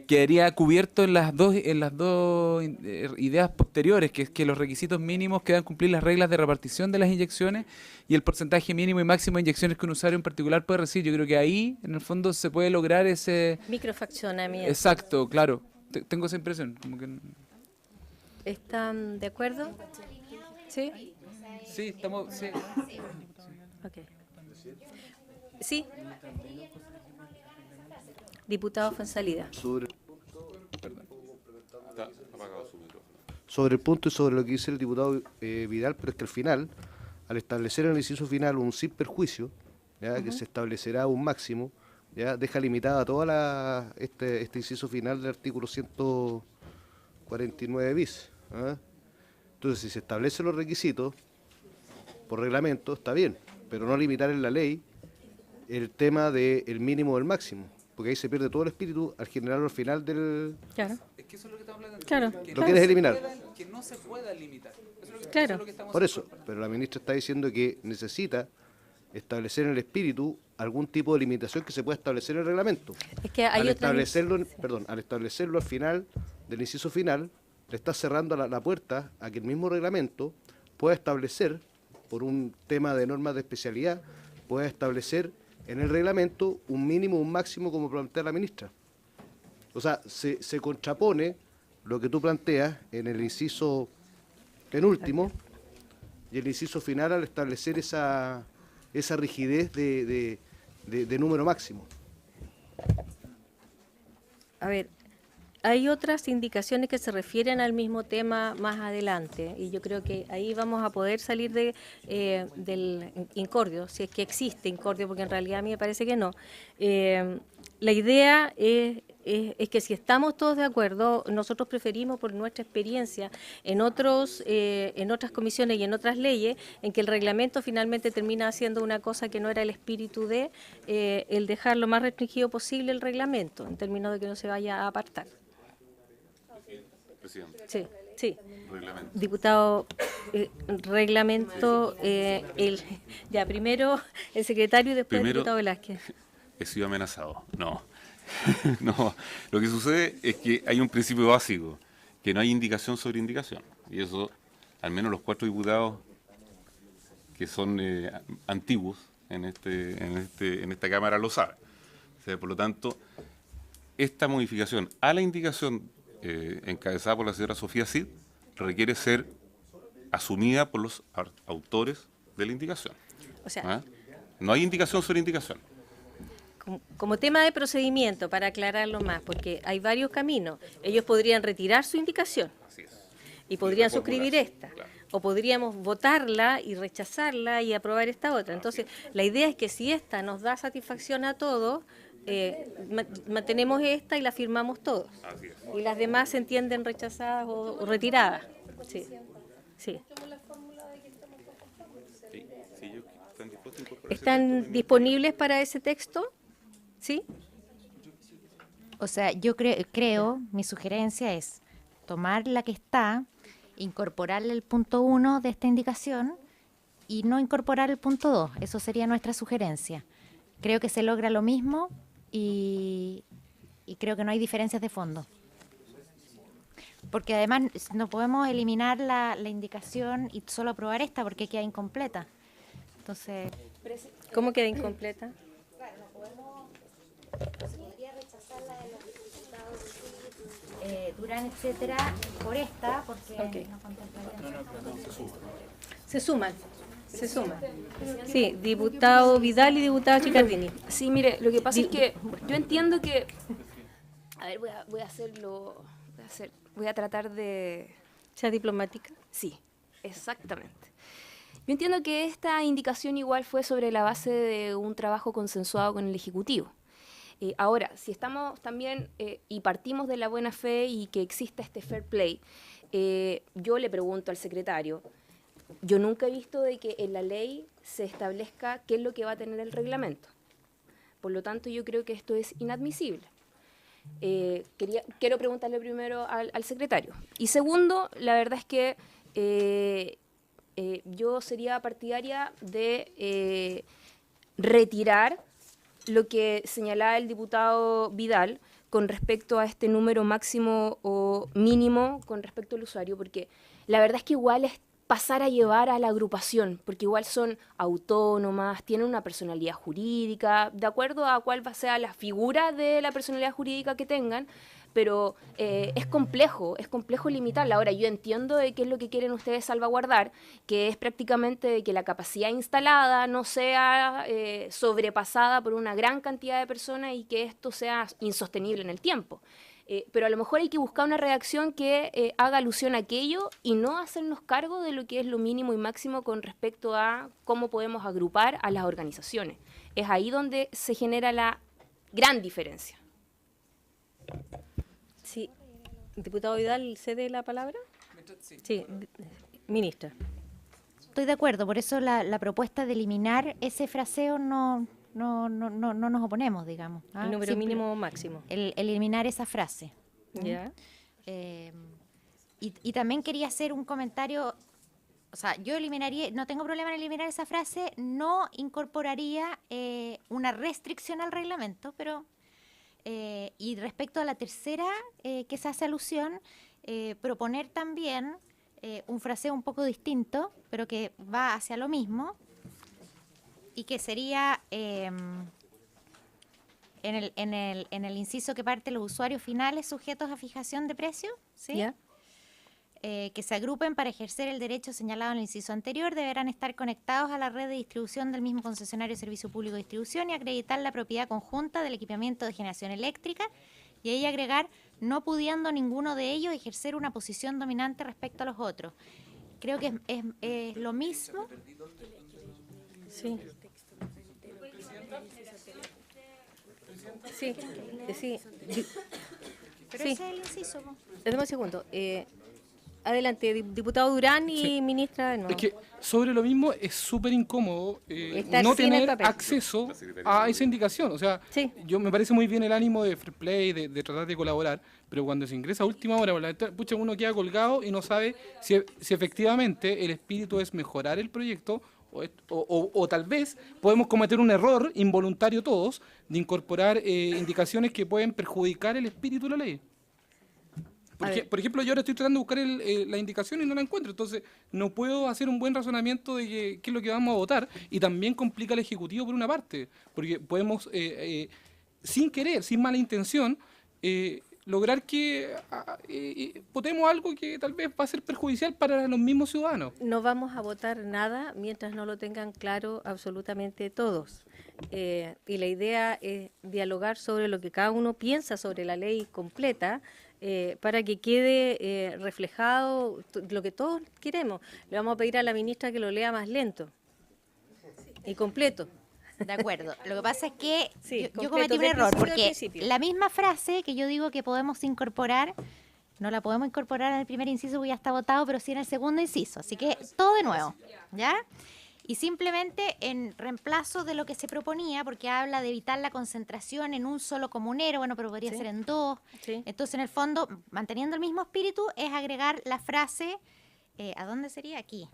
[SPEAKER 11] quedaría cubierto en las dos ideas posteriores, que es que los requisitos mínimos que deben cumplir las reglas de repartición de las inyecciones y el porcentaje mínimo y máximo de inyecciones que un usuario en particular puede recibir. Yo creo que ahí, en el fondo, se puede lograr ese...
[SPEAKER 1] Microfraccionamiento.
[SPEAKER 11] Exacto, claro. Tengo esa impresión. Como que...
[SPEAKER 1] ¿Están de acuerdo? ¿Sí?
[SPEAKER 11] Sí, estamos... Sí.
[SPEAKER 1] Okay. Sí. Diputado Fuenzalida.
[SPEAKER 3] Sobre el punto y sobre lo que dice el diputado Vidal, pero es que al final, al establecer en el inciso final un sin perjuicio, ¿ya? Que se establecerá un máximo, ya deja limitada toda este inciso final del artículo 149 bis. ¿Ah? Entonces, si se establecen los requisitos por reglamento, está bien, pero no limitar en la ley el tema del mínimo del máximo, porque ahí se pierde todo el espíritu al generarlo al final del...
[SPEAKER 1] Claro.
[SPEAKER 11] Es que eso es lo que estamos hablando.
[SPEAKER 1] Claro.
[SPEAKER 3] ¿Lo quieres eliminar?
[SPEAKER 11] Que no se pueda limitar.
[SPEAKER 1] Claro.
[SPEAKER 3] Por eso, pero la ministra está diciendo que necesita establecer en el espíritu algún tipo de limitación que se pueda establecer en el reglamento.
[SPEAKER 1] Es que hay
[SPEAKER 3] al establecerlo al final del inciso final, le está cerrando la puerta a que el mismo reglamento pueda establecer, por un tema de normas de especialidad, pueda establecer en el reglamento un mínimo, un máximo, como plantea la ministra. O sea, se contrapone lo que tú planteas en el inciso penúltimo y el inciso final al establecer esa rigidez de número máximo.
[SPEAKER 1] A ver, hay otras indicaciones que se refieren al mismo tema más adelante y yo creo que ahí vamos a poder salir del incordio, si es que existe incordio, porque en realidad a mí me parece que no. La idea es que si estamos todos de acuerdo, nosotros preferimos, por nuestra experiencia en otras comisiones y en otras leyes, en que el reglamento finalmente termina haciendo una cosa que no era el espíritu de el dejar lo más restringido posible el reglamento, en términos de que no se vaya a apartar.
[SPEAKER 2] Presidente.
[SPEAKER 1] Sí.
[SPEAKER 2] Reglamento.
[SPEAKER 1] Diputado, reglamento, ya primero el secretario y después el diputado Velázquez.
[SPEAKER 2] He sido amenazado. No. No. Lo que sucede es que hay un principio básico, que no hay indicación sobre indicación. Y eso, al menos los 4 diputados que son antiguos en esta Cámara lo saben. O sea, por lo tanto, esta modificación a la indicación encabezada por la señora Sofía Cid requiere ser asumida por los autores de la indicación.
[SPEAKER 1] O sea,
[SPEAKER 2] ¿Ah? No hay indicación sobre indicación.
[SPEAKER 1] como tema de procedimiento, para aclararlo más, porque hay varios caminos. Ellos podrían retirar su indicación y podrían suscribir esta, o podríamos votarla y rechazarla y aprobar esta otra. Entonces, la idea es que si esta nos da satisfacción a todos, mantenemos esta y la firmamos todos. Y las demás se entienden rechazadas o retiradas. Sí. Sí. ¿Están disponibles para ese texto? ¿Sí?
[SPEAKER 10] O sea, yo creo, mi sugerencia es tomar la que está, incorporarle el punto 1 de esta indicación y no incorporar el punto 2. Eso sería nuestra sugerencia. Creo que se logra lo mismo y creo que no hay diferencias de fondo. Porque además no podemos eliminar la indicación y solo aprobar esta porque queda incompleta. Entonces,
[SPEAKER 1] ¿cómo queda incompleta?
[SPEAKER 10] se podría rechazar la de los diputados Durán, etcétera, por esta, porque no contemplaría.
[SPEAKER 1] Se suman. Sí, diputado Vidal y diputado Chicardini.
[SPEAKER 8] Sí, mire, lo que pasa es que yo entiendo que... A ver, voy a tratar de...
[SPEAKER 1] ¿Sea diplomática?
[SPEAKER 8] Sí, exactamente. Yo entiendo que esta indicación igual fue sobre la base de un trabajo consensuado con el Ejecutivo. Ahora, si estamos también y partimos de la buena fe y que exista este fair play, yo le pregunto al secretario, yo nunca he visto de que en la ley se establezca qué es lo que va a tener el reglamento. Por lo tanto, yo creo que esto es inadmisible. Quiero preguntarle primero al secretario. Y segundo, la verdad es que yo sería partidaria de retirar lo que señalaba el diputado Vidal con respecto a este número máximo o mínimo con respecto al usuario, porque la verdad es que igual es pasar a llevar a la agrupación, porque igual son autónomas, tienen una personalidad jurídica, de acuerdo a cuál va a ser la figura de la personalidad jurídica que tengan, pero es complejo limitarla. Ahora, yo entiendo de qué es lo que quieren ustedes salvaguardar, que es prácticamente de que la capacidad instalada no sea sobrepasada por una gran cantidad de personas y que esto sea insostenible en el tiempo. Pero a lo mejor hay que buscar una redacción que haga alusión a aquello y no hacernos cargo de lo que es lo mínimo y máximo con respecto a cómo podemos agrupar a las organizaciones. Es ahí donde se genera la gran diferencia.
[SPEAKER 1] Sí. Diputado Vidal, ¿cede la palabra? Sí, ministra.
[SPEAKER 10] Estoy de acuerdo, por eso la propuesta de eliminar ese fraseo no nos oponemos, digamos.
[SPEAKER 1] El número mínimo o máximo.
[SPEAKER 10] Eliminar esa frase.
[SPEAKER 1] Ya.
[SPEAKER 10] Y también quería hacer un comentario, o sea, yo eliminaría, no tengo problema en eliminar esa frase, no incorporaría una restricción al reglamento, pero y respecto a la tercera que se hace alusión, proponer también un fraseo un poco distinto, pero que va hacia lo mismo, y que sería en el inciso que parte los usuarios finales sujetos a fijación de precio, ¿sí?
[SPEAKER 1] Yeah.
[SPEAKER 10] Que se agrupen para ejercer el derecho señalado en el inciso anterior, deberán estar conectados a la red de distribución del mismo concesionario de servicio público de distribución y acreditar la propiedad conjunta del equipamiento de generación eléctrica, y ahí agregar, no pudiendo ninguno de ellos ejercer una posición dominante respecto a los otros. Creo que es lo mismo.
[SPEAKER 1] Sí. Sí, sí.
[SPEAKER 10] Pero
[SPEAKER 1] sí.
[SPEAKER 10] ese es el inciso.
[SPEAKER 1] Dame un segundo. Adelante, diputado Durán y
[SPEAKER 12] Sí.
[SPEAKER 1] ministra de nuevo.
[SPEAKER 12] Es que sobre lo mismo es súper incómodo
[SPEAKER 1] Estar
[SPEAKER 12] no
[SPEAKER 1] sin el
[SPEAKER 12] tener
[SPEAKER 1] papel.
[SPEAKER 12] acceso a esa indicación. O sea,
[SPEAKER 1] Sí.
[SPEAKER 12] yo me parece muy bien el ánimo de fair play, de tratar de colaborar, pero cuando se ingresa a última hora, pucha, uno queda colgado y no sabe si efectivamente el espíritu es mejorar el proyecto o tal vez podemos cometer un error involuntario todos de incorporar indicaciones que pueden perjudicar el espíritu de la ley. Por ejemplo, yo ahora estoy tratando de buscar la indicación y no la encuentro, entonces no puedo hacer un buen razonamiento de qué es lo que vamos a votar, y también complica al Ejecutivo por una parte, porque podemos, sin querer, sin mala intención, lograr que votemos algo que tal vez va a ser perjudicial para los mismos ciudadanos.
[SPEAKER 1] No vamos a votar nada mientras no lo tengan claro absolutamente todos. Y la idea es dialogar sobre lo que cada uno piensa sobre la ley completa, para que quede reflejado lo que todos queremos. Le vamos a pedir a la ministra que lo lea más lento y completo.
[SPEAKER 10] De acuerdo. Lo que pasa es que
[SPEAKER 1] Sí,
[SPEAKER 10] yo
[SPEAKER 1] completo,
[SPEAKER 10] cometí un
[SPEAKER 1] del
[SPEAKER 10] error,
[SPEAKER 1] principio al
[SPEAKER 10] porque
[SPEAKER 1] principio.
[SPEAKER 10] la misma frase que yo digo que podemos incorporar, no la podemos incorporar en el primer inciso porque ya está votado, pero sí en el segundo inciso. Así que todo de nuevo, ¿ya? Y simplemente en reemplazo de lo que se proponía, porque habla de evitar la concentración en un solo comunero, bueno, pero podría
[SPEAKER 1] Sí.
[SPEAKER 10] ser en dos.
[SPEAKER 1] Sí.
[SPEAKER 10] Entonces, en el fondo, manteniendo el mismo espíritu, es agregar la frase, ¿a dónde sería? Aquí.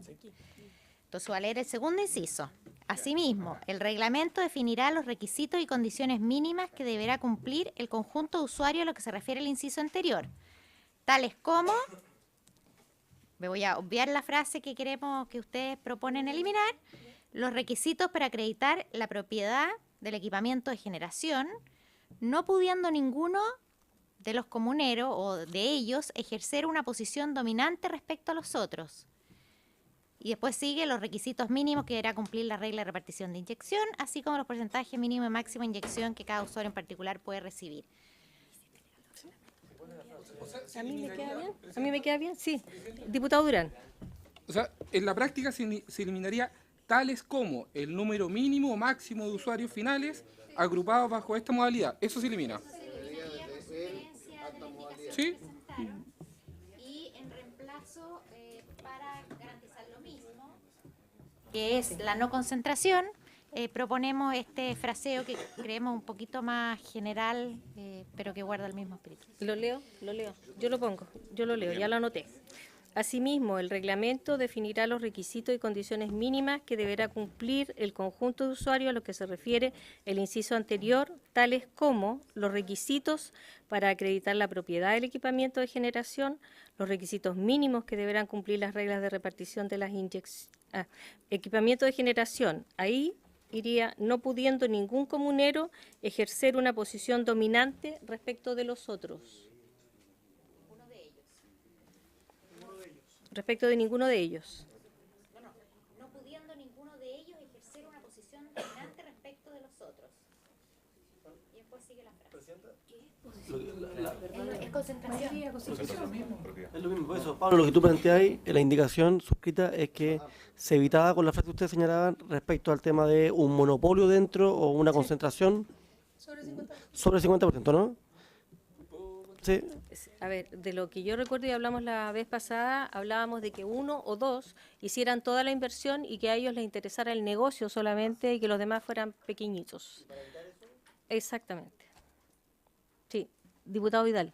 [SPEAKER 10] Entonces, voy a leer el segundo inciso. Asimismo, el reglamento definirá los requisitos y condiciones mínimas que deberá cumplir el conjunto de usuarios a lo que se refiere el inciso anterior, tales como, me voy a obviar la frase que queremos que ustedes proponen eliminar, los requisitos para acreditar la propiedad del equipamiento de generación, no pudiendo ninguno de los comuneros o de ellos ejercer una posición dominante respecto a los otros. Y después sigue los requisitos mínimos que deberá cumplir la regla de repartición de inyección, así como los porcentajes mínimo y máximo de inyección que cada usuario en particular puede recibir.
[SPEAKER 1] ¿A mí me queda bien? ¿A mí me queda bien? Sí. Diputado Durán.
[SPEAKER 12] O sea, en la práctica se eliminaría tales como el número mínimo o máximo de usuarios finales agrupados bajo esta modalidad. Eso se elimina. ¿Sí?
[SPEAKER 10] Y en reemplazo, para garantizar lo mismo, que es la no concentración, proponemos este fraseo que creemos un poquito más general, pero que guarda el mismo espíritu.
[SPEAKER 1] ¿Lo leo? Lo leo. Yo lo pongo. Yo lo leo. Ya lo anoté. Asimismo, el reglamento definirá los requisitos y condiciones mínimas que deberá cumplir el conjunto de usuarios a los que se refiere el inciso anterior, tales como los requisitos para acreditar la propiedad del equipamiento de generación, los requisitos mínimos que deberán cumplir las reglas de repartición de las equipamiento de generación. Ahí iría no pudiendo ningún comunero ejercer una posición dominante respecto de los otros. Respecto de ninguno de ellos.
[SPEAKER 10] No pudiendo ninguno de ellos ejercer una posición dominante respecto de los otros. Y después sigue la frase. Es concentración.
[SPEAKER 5] Es lo mismo, por eso, Pablo, lo que tú planteas ahí, la indicación suscrita es que se evitaba con la frase que ustedes señalaban respecto al tema de un monopolio dentro o una concentración sobre el 50%, ¿no? Sí.
[SPEAKER 1] A ver, de lo que yo recuerdo y hablamos la vez pasada, hablábamos de que uno o dos hicieran toda la inversión y que a ellos les interesara el negocio solamente y que los demás fueran pequeñitos. Exactamente. Sí, diputado Vidal.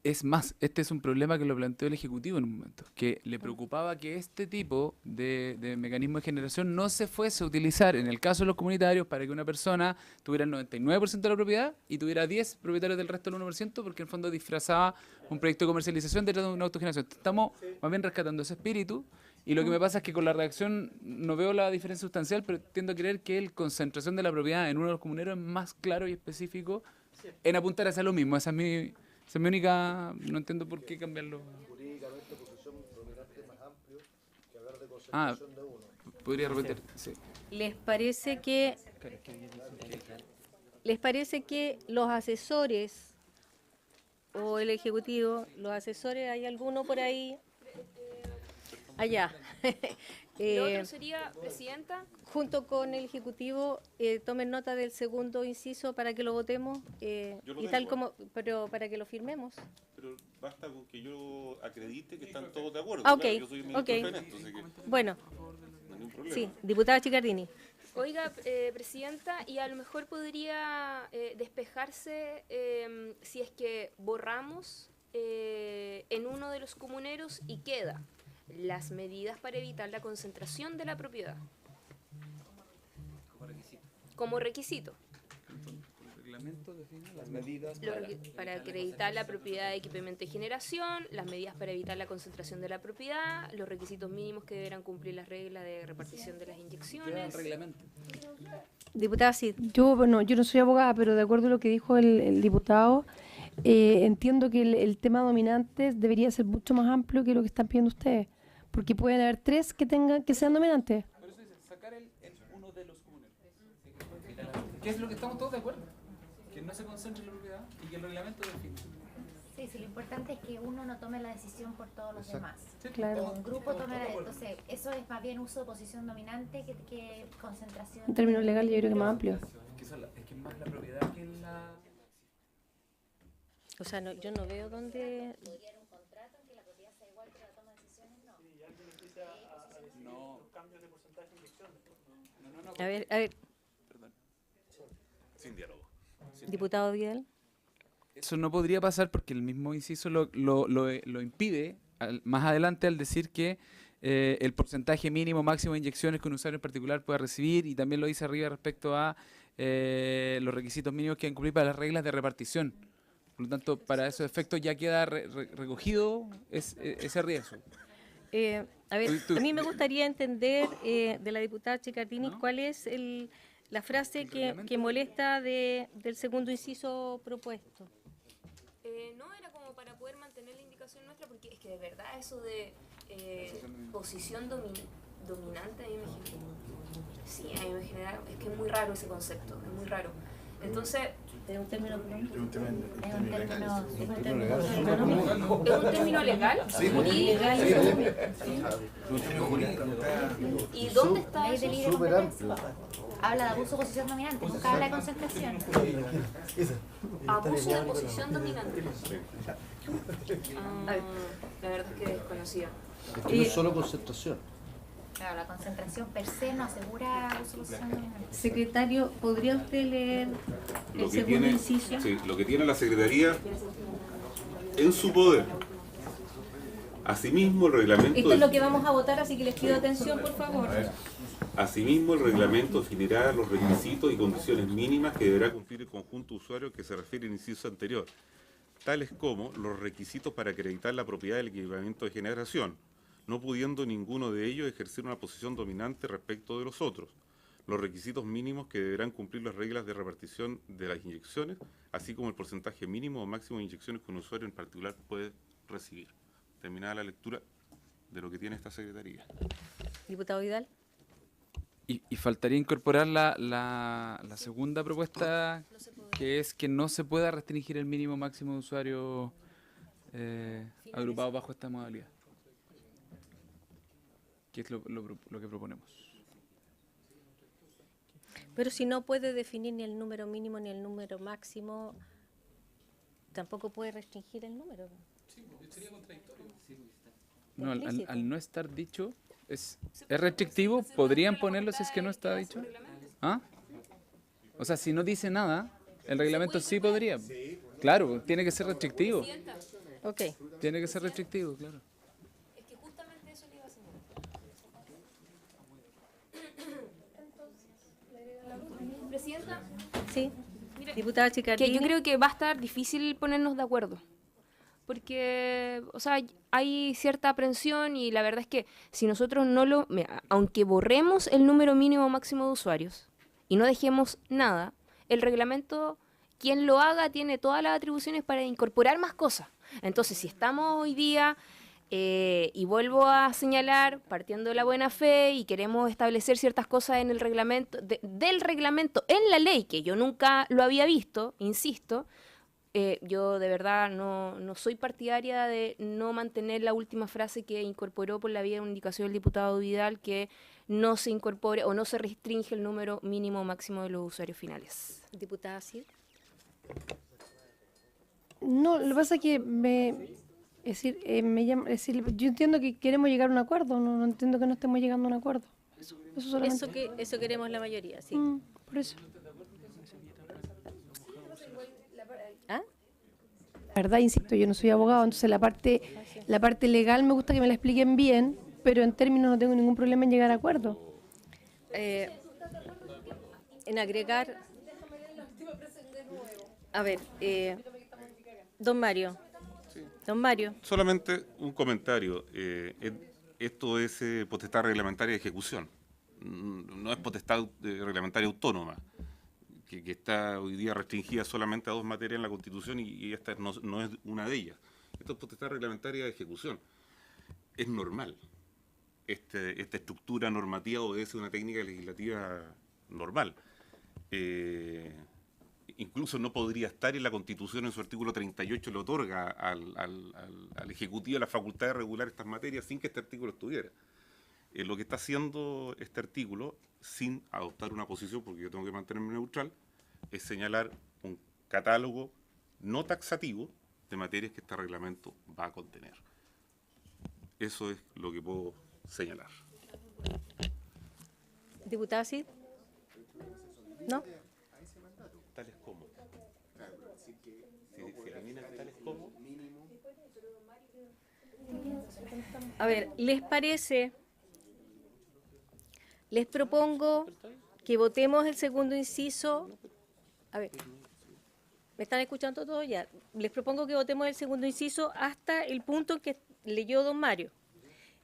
[SPEAKER 11] Es más, este es un problema que lo planteó el Ejecutivo en un momento, que le preocupaba que este tipo de mecanismo de generación no se fuese a utilizar en el caso de los comunitarios para que una persona tuviera el 99% de la propiedad y tuviera 10 propietarios del resto del 1%, porque en el fondo disfrazaba un proyecto de comercialización de una autogeneración. Estamos más bien rescatando ese espíritu y lo que me pasa es que con la redacción no veo la diferencia sustancial, pero tiendo a creer que el concentración de la propiedad en uno de los comuneros es más claro y específico en apuntar hacia lo mismo. Esa es mi única... No entiendo por qué cambiarlo. Podría repetir. Sí.
[SPEAKER 1] ¿Les parece que los asesores o el Ejecutivo, los asesores, hay alguno por ahí? Allá.
[SPEAKER 8] Lo otro sería, Presidenta.
[SPEAKER 1] Junto con el Ejecutivo, tomen nota del segundo inciso para que lo votemos y tal como, pero para que lo firmemos.
[SPEAKER 2] Pero basta con que yo acredite que están todos de acuerdo.
[SPEAKER 1] Ok,
[SPEAKER 2] Claro, yo soy ministro
[SPEAKER 1] ok.
[SPEAKER 2] en esto, así que
[SPEAKER 1] Bueno,
[SPEAKER 2] no hay ningún problema.
[SPEAKER 1] sí, diputada Chicardini.
[SPEAKER 8] Oiga, Presidenta, y a lo mejor podría despejarse si es que borramos en uno de los comuneros y queda las medidas para evitar la concentración de la propiedad. Como requisito.
[SPEAKER 11] El reglamento define las medidas
[SPEAKER 8] Para acreditar la propiedad de equipamiento de generación, las medidas para evitar la concentración de la propiedad, los requisitos mínimos que deberán cumplir las reglas de repartición de las inyecciones.
[SPEAKER 11] reglamento.
[SPEAKER 1] Diputada Cid.
[SPEAKER 4] Yo no soy abogada, pero de acuerdo a lo que dijo el diputado, entiendo que el tema dominantes debería ser mucho más amplio que lo que están pidiendo ustedes, porque pueden haber 3 que sean dominantes.
[SPEAKER 11] Por eso dice, sacar el uno de los comunes. ¿Qué es lo que estamos todos de acuerdo? Que no se concentre en la propiedad y que el reglamento define.
[SPEAKER 10] Sí, sí, lo importante es que uno no tome la decisión por todos los demás.
[SPEAKER 4] Sí, claro.
[SPEAKER 10] Un grupo tome la entonces, eso es más bien uso de posición dominante que concentración.
[SPEAKER 4] En términos legales yo creo que más amplio.
[SPEAKER 11] Es que es más la propiedad que la...
[SPEAKER 1] O sea, no, yo no veo dónde... A ver,
[SPEAKER 2] Sin diálogo.
[SPEAKER 1] diputado Vidal.
[SPEAKER 11] Eso no podría pasar porque el mismo inciso lo impide más adelante al decir que el porcentaje mínimo máximo de inyecciones que un usuario en particular pueda recibir, y también lo dice arriba respecto a los requisitos mínimos que deben cumplir para las reglas de repartición. Por lo tanto, para esos efectos ya queda recogido ese riesgo.
[SPEAKER 1] A ver, a mí me gustaría entender de la diputada Chicardini cuál es la frase que molesta del segundo inciso propuesto.
[SPEAKER 8] No, era como para poder mantener la indicación nuestra, porque es que de verdad eso de posición dominante a mí me genera. Sí, a mí me genera. Es que es muy raro ese concepto, es muy raro. Entonces.
[SPEAKER 1] ¿Es un término legal?
[SPEAKER 8] ¿Es un término legal?
[SPEAKER 1] Sí,
[SPEAKER 8] ¿Y dónde está eso?
[SPEAKER 10] Habla de abuso de posición dominante, nunca habla de concentración.
[SPEAKER 8] Abuso de posición dominante. La verdad es que desconocida.
[SPEAKER 3] Es que no es solo concentración.
[SPEAKER 10] Claro, la concentración per se no asegura abuso de posición dominante.
[SPEAKER 1] Secretario, ¿podría usted leer
[SPEAKER 2] Lo
[SPEAKER 1] el
[SPEAKER 2] que
[SPEAKER 1] segundo
[SPEAKER 2] tiene,
[SPEAKER 1] inciso?
[SPEAKER 2] sí, lo que tiene la Secretaría en su poder. Asimismo, el reglamento...
[SPEAKER 1] Esto es lo que vamos a votar, así que les pido atención, por favor.
[SPEAKER 2] Asimismo, el reglamento definirá los requisitos y condiciones mínimas que deberá cumplir el conjunto de usuarios que se refiere al inciso anterior, tales como los requisitos para acreditar la propiedad del equipamiento de generación, no pudiendo ninguno de ellos ejercer una posición dominante respecto de los otros, los requisitos mínimos que deberán cumplir las reglas de repartición de las inyecciones, así como el porcentaje mínimo o máximo de inyecciones que un usuario en particular puede recibir. Terminada la lectura de lo que tiene esta Secretaría.
[SPEAKER 1] Diputado Vidal.
[SPEAKER 11] Y faltaría incorporar la segunda propuesta, que es que no se pueda restringir el mínimo máximo de usuarios agrupados bajo esta modalidad, que es lo que proponemos.
[SPEAKER 1] Pero si no puede definir ni el número mínimo ni el número máximo, tampoco puede restringir el número.
[SPEAKER 11] Sería contradictorio. No, al no estar dicho, es restrictivo. ¿Podrían ponerlo si es que no está dicho? ¿Ah? O sea, si no dice nada, el reglamento sí podría. Claro, tiene que ser restrictivo.
[SPEAKER 1] Ok.
[SPEAKER 11] Tiene que ser restrictivo, claro.
[SPEAKER 8] Es que justamente eso le iba a señalar. Presidenta.
[SPEAKER 1] Sí. Diputada Chicardini.
[SPEAKER 8] Que yo creo que va a estar difícil ponernos de acuerdo. Porque, o sea, hay cierta aprensión y la verdad es que si nosotros aunque borremos el número mínimo máximo de usuarios y no dejemos nada, el reglamento, quien lo haga, tiene todas las atribuciones para incorporar más cosas. Entonces, si estamos hoy día, y vuelvo a señalar, partiendo de la buena fe y queremos establecer ciertas cosas en el reglamento, del reglamento en la ley, que yo nunca lo había visto, insisto, yo de verdad no soy partidaria de no mantener la última frase que incorporó por la vía de una indicación del diputado Vidal, que no se incorpore o no se restringe el número mínimo o máximo de los usuarios finales.
[SPEAKER 1] Diputada Cid.
[SPEAKER 4] No, lo que pasa es que yo entiendo que queremos llegar a un acuerdo, no entiendo que no estemos llegando a un acuerdo. Eso solamente.
[SPEAKER 1] Eso queremos la mayoría, sí.
[SPEAKER 4] Por eso.
[SPEAKER 1] ¿Ah?
[SPEAKER 4] La verdad, insisto, yo no soy abogado, entonces la parte legal me gusta que me la expliquen bien, pero en términos no tengo ningún problema en llegar a acuerdo.
[SPEAKER 1] En agregar... A ver, don Mario. Don Mario.
[SPEAKER 2] Solamente un comentario. Esto es potestad reglamentaria de ejecución. No es potestad reglamentaria autónoma, que está hoy día restringida solamente a 2 materias en la Constitución y esta no es una de ellas. Esto es potestad reglamentaria de ejecución. Es normal. Esta estructura normativa obedece a una técnica legislativa normal. Incluso no podría estar en la Constitución, en su artículo 38 le otorga al Ejecutivo la facultad de regular estas materias sin que este artículo estuviera. Lo que está haciendo este artículo, sin adoptar una posición, porque yo tengo que mantenerme neutral, es señalar un catálogo no taxativo de materias que este reglamento va a contener. Eso es lo que puedo señalar.
[SPEAKER 1] Diputada Cid. ¿No?
[SPEAKER 2] Tales como. Si eliminan tales como.
[SPEAKER 1] A ver, ¿les parece? Les propongo que votemos el segundo inciso. A ver, ¿me están escuchando todos ya? Les propongo que votemos el segundo inciso hasta el punto que leyó don Mario.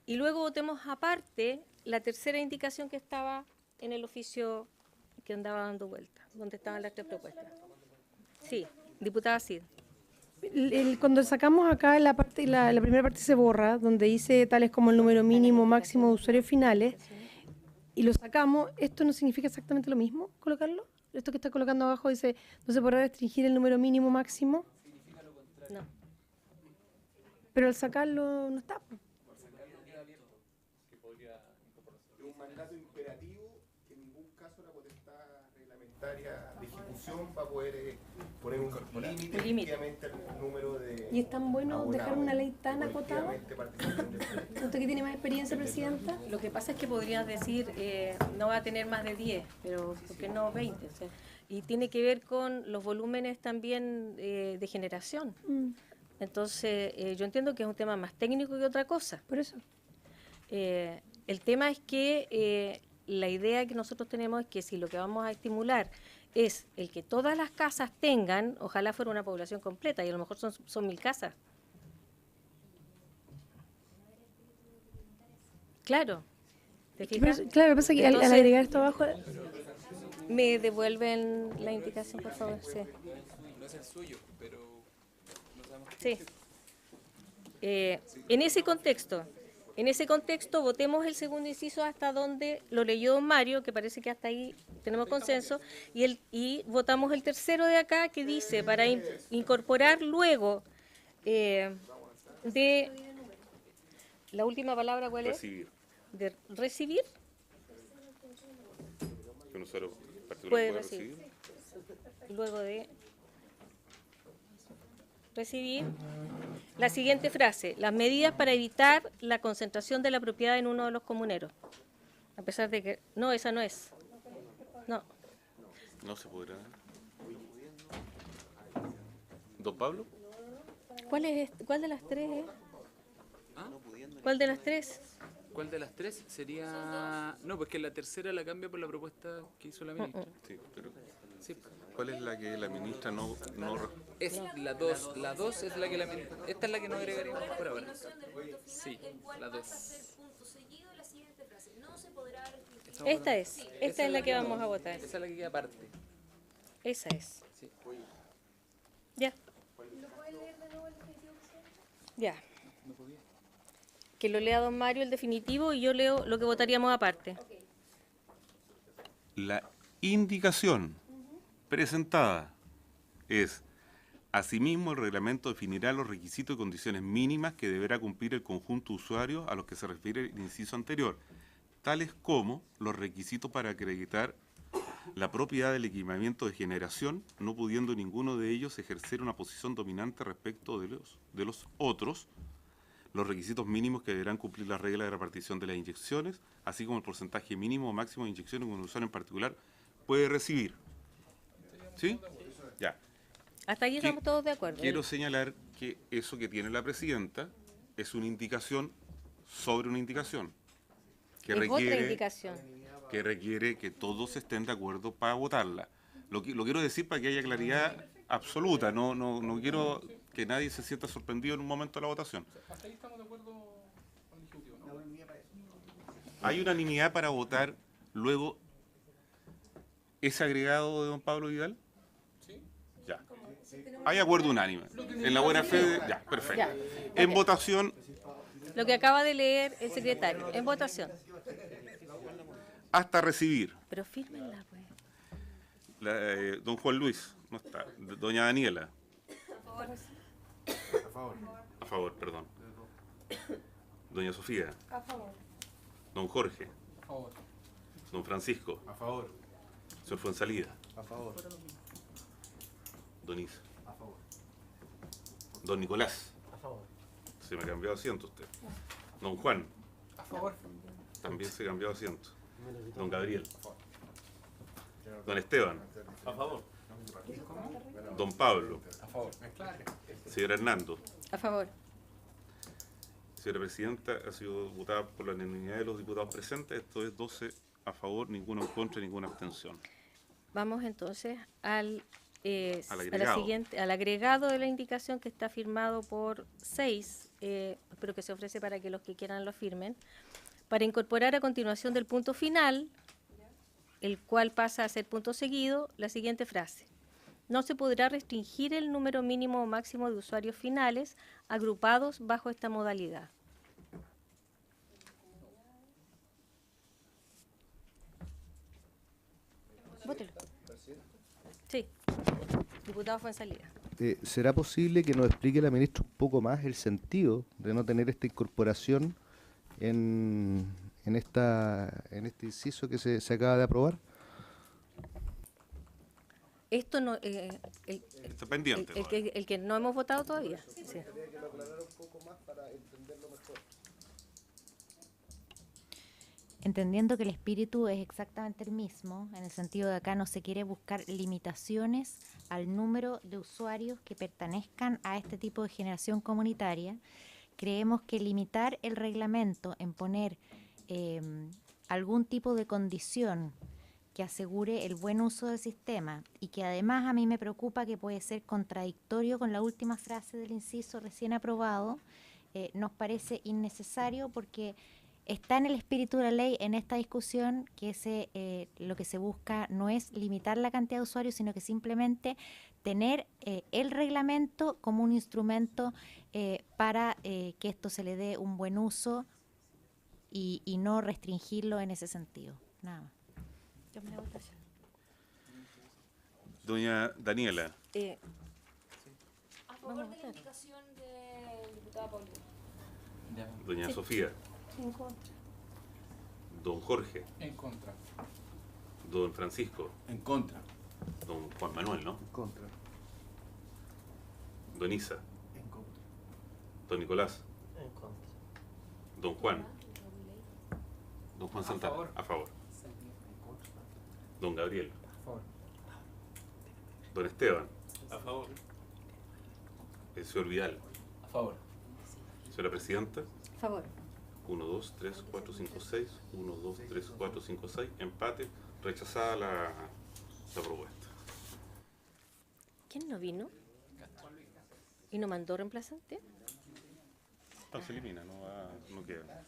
[SPEAKER 1] Y luego votemos aparte la tercera indicación que estaba en el oficio que andaba dando vuelta, donde estaban las 3 propuestas. Sí, diputada Cid.
[SPEAKER 4] Cuando sacamos acá la primera parte se borra, donde dice tales como el número mínimo, máximo de usuarios finales, y lo sacamos, ¿esto no significa exactamente lo mismo, colocarlo? Esto que está colocando abajo dice, no se podrá restringir el número mínimo, máximo.
[SPEAKER 1] No.
[SPEAKER 4] Pero al sacarlo no está.
[SPEAKER 6] Un mandato imperativo que en ningún caso la potestad reglamentaria de ejecución va a poder poner un límite efectivamente al número de...
[SPEAKER 4] ¿Y es tan bueno dejar una ley tan acotada? ¿Usted que tiene más experiencia, Presidenta?
[SPEAKER 1] Lo que pasa es que podrías decir, no va a tener más de 10, pero ¿por qué no 20? O sea, y tiene que ver con los volúmenes también de generación. Entonces, yo entiendo que es un tema más técnico que otra cosa.
[SPEAKER 4] Por eso.
[SPEAKER 1] El tema es que la idea que nosotros tenemos es que si lo que vamos a estimular es el que todas las casas tengan, ojalá fuera una población completa, y a lo mejor son 1000 casas. Claro. ¿Te fijas?
[SPEAKER 4] Pero, claro, lo que pasa es que al agregar esto abajo...
[SPEAKER 1] ¿Me devuelven la indicación, por favor? Sí.
[SPEAKER 11] No es el suyo, pero no sabemos.
[SPEAKER 1] Sí. En ese contexto, votemos el segundo inciso hasta donde lo leyó don Mario, que parece que hasta ahí tenemos consenso, y votamos el tercero de acá, que dice, para incorporar luego de... ¿La última palabra cuál es?
[SPEAKER 2] Recibir.
[SPEAKER 1] De recibir.
[SPEAKER 2] Que un usuario particular
[SPEAKER 1] Puede recibir. Luego de recibir, la siguiente frase: las medidas para evitar la concentración de la propiedad en uno de los comuneros. A pesar de que... No, esa no es. No.
[SPEAKER 2] No se podrá. ¿Don Pablo?
[SPEAKER 1] ¿Cuál de las 3 es?
[SPEAKER 11] ¿Ah?
[SPEAKER 1] ¿Cuál de las 3?
[SPEAKER 11] ¿Cuál de las 3 sería...? No, pues que la tercera la cambia por la propuesta que hizo la ministra.
[SPEAKER 2] Sí, pero...
[SPEAKER 11] Sí.
[SPEAKER 2] ¿Cuál es la que la ministra no
[SPEAKER 11] Es la 2. La 2 es la que la ministra... Esta es la que no agregaríamos por ahora. Sí, la 2.
[SPEAKER 1] Esta es la que vamos a votar.
[SPEAKER 11] Esa es la que queda aparte.
[SPEAKER 1] Esa es.
[SPEAKER 11] Sí.
[SPEAKER 1] Ya. Ya. Que lo lea don Mario el definitivo y yo leo lo que votaríamos aparte.
[SPEAKER 2] La indicación presentada es: asimismo, el reglamento definirá los requisitos y condiciones mínimas que deberá cumplir el conjunto de usuarios a los que se refiere el inciso anterior, tales como los requisitos para acreditar la propiedad del equipamiento de generación, no pudiendo ninguno de ellos ejercer una posición dominante respecto de los otros, los requisitos mínimos que deberán cumplir las reglas de repartición de las inyecciones, así como el porcentaje mínimo o máximo de inyecciones que un usuario en particular puede recibir. ¿Sí? Ya.
[SPEAKER 1] Hasta ahí estamos todos de acuerdo.
[SPEAKER 2] Quiero señalar que eso que tiene la presidenta es una indicación sobre una indicación. Que
[SPEAKER 1] otra indicación.
[SPEAKER 2] Que requiere que todos estén de acuerdo para votarla. Lo quiero decir para que haya claridad absoluta. No quiero que nadie se sienta sorprendido en un momento de la votación.
[SPEAKER 12] Hasta ahí estamos de acuerdo con el Ejecutivo, ¿no?
[SPEAKER 2] Hay unanimidad para votar luego ¿Ese agregado de don Pablo Vidal? Sí. Ya. Hay acuerdo unánime. En la buena fe ya, perfecto.
[SPEAKER 1] Ya.
[SPEAKER 2] En
[SPEAKER 1] Ok.
[SPEAKER 2] votación,
[SPEAKER 1] Lo que acaba de leer el secretario. En votación.
[SPEAKER 2] hasta recibir.
[SPEAKER 1] Pero fírmenla, pues.
[SPEAKER 2] Don Juan Luis, no está. Doña Daniela. A favor, perdón. Doña Sofía.
[SPEAKER 4] A favor.
[SPEAKER 2] Don Jorge.
[SPEAKER 12] A favor.
[SPEAKER 2] Don Francisco.
[SPEAKER 3] A favor.
[SPEAKER 2] Señor Fuensalida.
[SPEAKER 3] A favor.
[SPEAKER 2] Don Isa.
[SPEAKER 3] A favor.
[SPEAKER 2] Don Nicolás.
[SPEAKER 5] A favor.
[SPEAKER 2] Se me cambió de asiento usted. Don Juan.
[SPEAKER 12] A favor.
[SPEAKER 2] También se cambió de asiento. Don Gabriel. Don Esteban.
[SPEAKER 9] A favor.
[SPEAKER 2] Don Pablo.
[SPEAKER 12] A favor.
[SPEAKER 2] Señor Hernando.
[SPEAKER 1] A favor.
[SPEAKER 2] Señora Presidenta, ha sido votada por la unanimidad de los diputados presentes. Esto es 12 a favor, ninguno en contra y ninguna abstención.
[SPEAKER 1] Vamos entonces al
[SPEAKER 2] agregado.
[SPEAKER 1] al agregado de la indicación que está firmado por 6, pero que se ofrece para que los que quieran lo firmen, para incorporar a continuación del punto final, el cual pasa a ser punto seguido, la siguiente frase. No se podrá restringir el número mínimo o máximo de usuarios finales agrupados bajo esta modalidad. Vótelo. Sí. Diputado Fuensalida.
[SPEAKER 3] ¿Será posible que nos explique la ministra un poco más el sentido de no tener esta incorporación en este inciso que se acaba de aprobar?
[SPEAKER 1] Esto no,
[SPEAKER 2] Está pendiente.
[SPEAKER 1] el que no hemos votado todavía. Sí.
[SPEAKER 10] Entendiendo que el espíritu es exactamente el mismo, en el sentido de acá no se quiere buscar limitaciones al número de usuarios que pertenezcan a este tipo de generación comunitaria, creemos que limitar el reglamento en poner algún tipo de condición que asegure el buen uso del sistema y que además a mí me preocupa que puede ser contradictorio con la última frase del inciso recién aprobado, nos parece innecesario porque está en el espíritu de la ley en esta discusión que lo que se busca no es limitar la cantidad de usuarios, sino que simplemente tener el reglamento como un instrumento para que esto se le dé un buen uso y no restringirlo en ese sentido. Nada más. Llame la votación.
[SPEAKER 2] Doña Daniela.
[SPEAKER 8] A favor de la indicación del diputado Pablo.
[SPEAKER 2] Doña
[SPEAKER 1] Sí.
[SPEAKER 2] Sofía.
[SPEAKER 1] En contra.
[SPEAKER 2] Don Jorge.
[SPEAKER 12] En contra.
[SPEAKER 2] Don Francisco.
[SPEAKER 6] En contra.
[SPEAKER 2] Don Juan Manuel, ¿no?
[SPEAKER 3] En contra.
[SPEAKER 2] Don Isa.
[SPEAKER 3] En contra.
[SPEAKER 2] Don Nicolás.
[SPEAKER 5] En contra.
[SPEAKER 2] Don Juan. Don Juan Santana.
[SPEAKER 12] favor.
[SPEAKER 2] A favor. Don Gabriel.
[SPEAKER 12] A favor.
[SPEAKER 2] Don Esteban.
[SPEAKER 9] A favor.
[SPEAKER 2] El señor Vidal.
[SPEAKER 12] A favor.
[SPEAKER 2] Señora Presidenta.
[SPEAKER 1] A favor.
[SPEAKER 2] 1, 2, 3, 4, 5, 6. 1, 2, 3, 4, 5, 6. Empate. Rechazada la propuesta.
[SPEAKER 1] ¿Quién no vino? ¿Y no mandó reemplazante?
[SPEAKER 2] No, se elimina, no queda.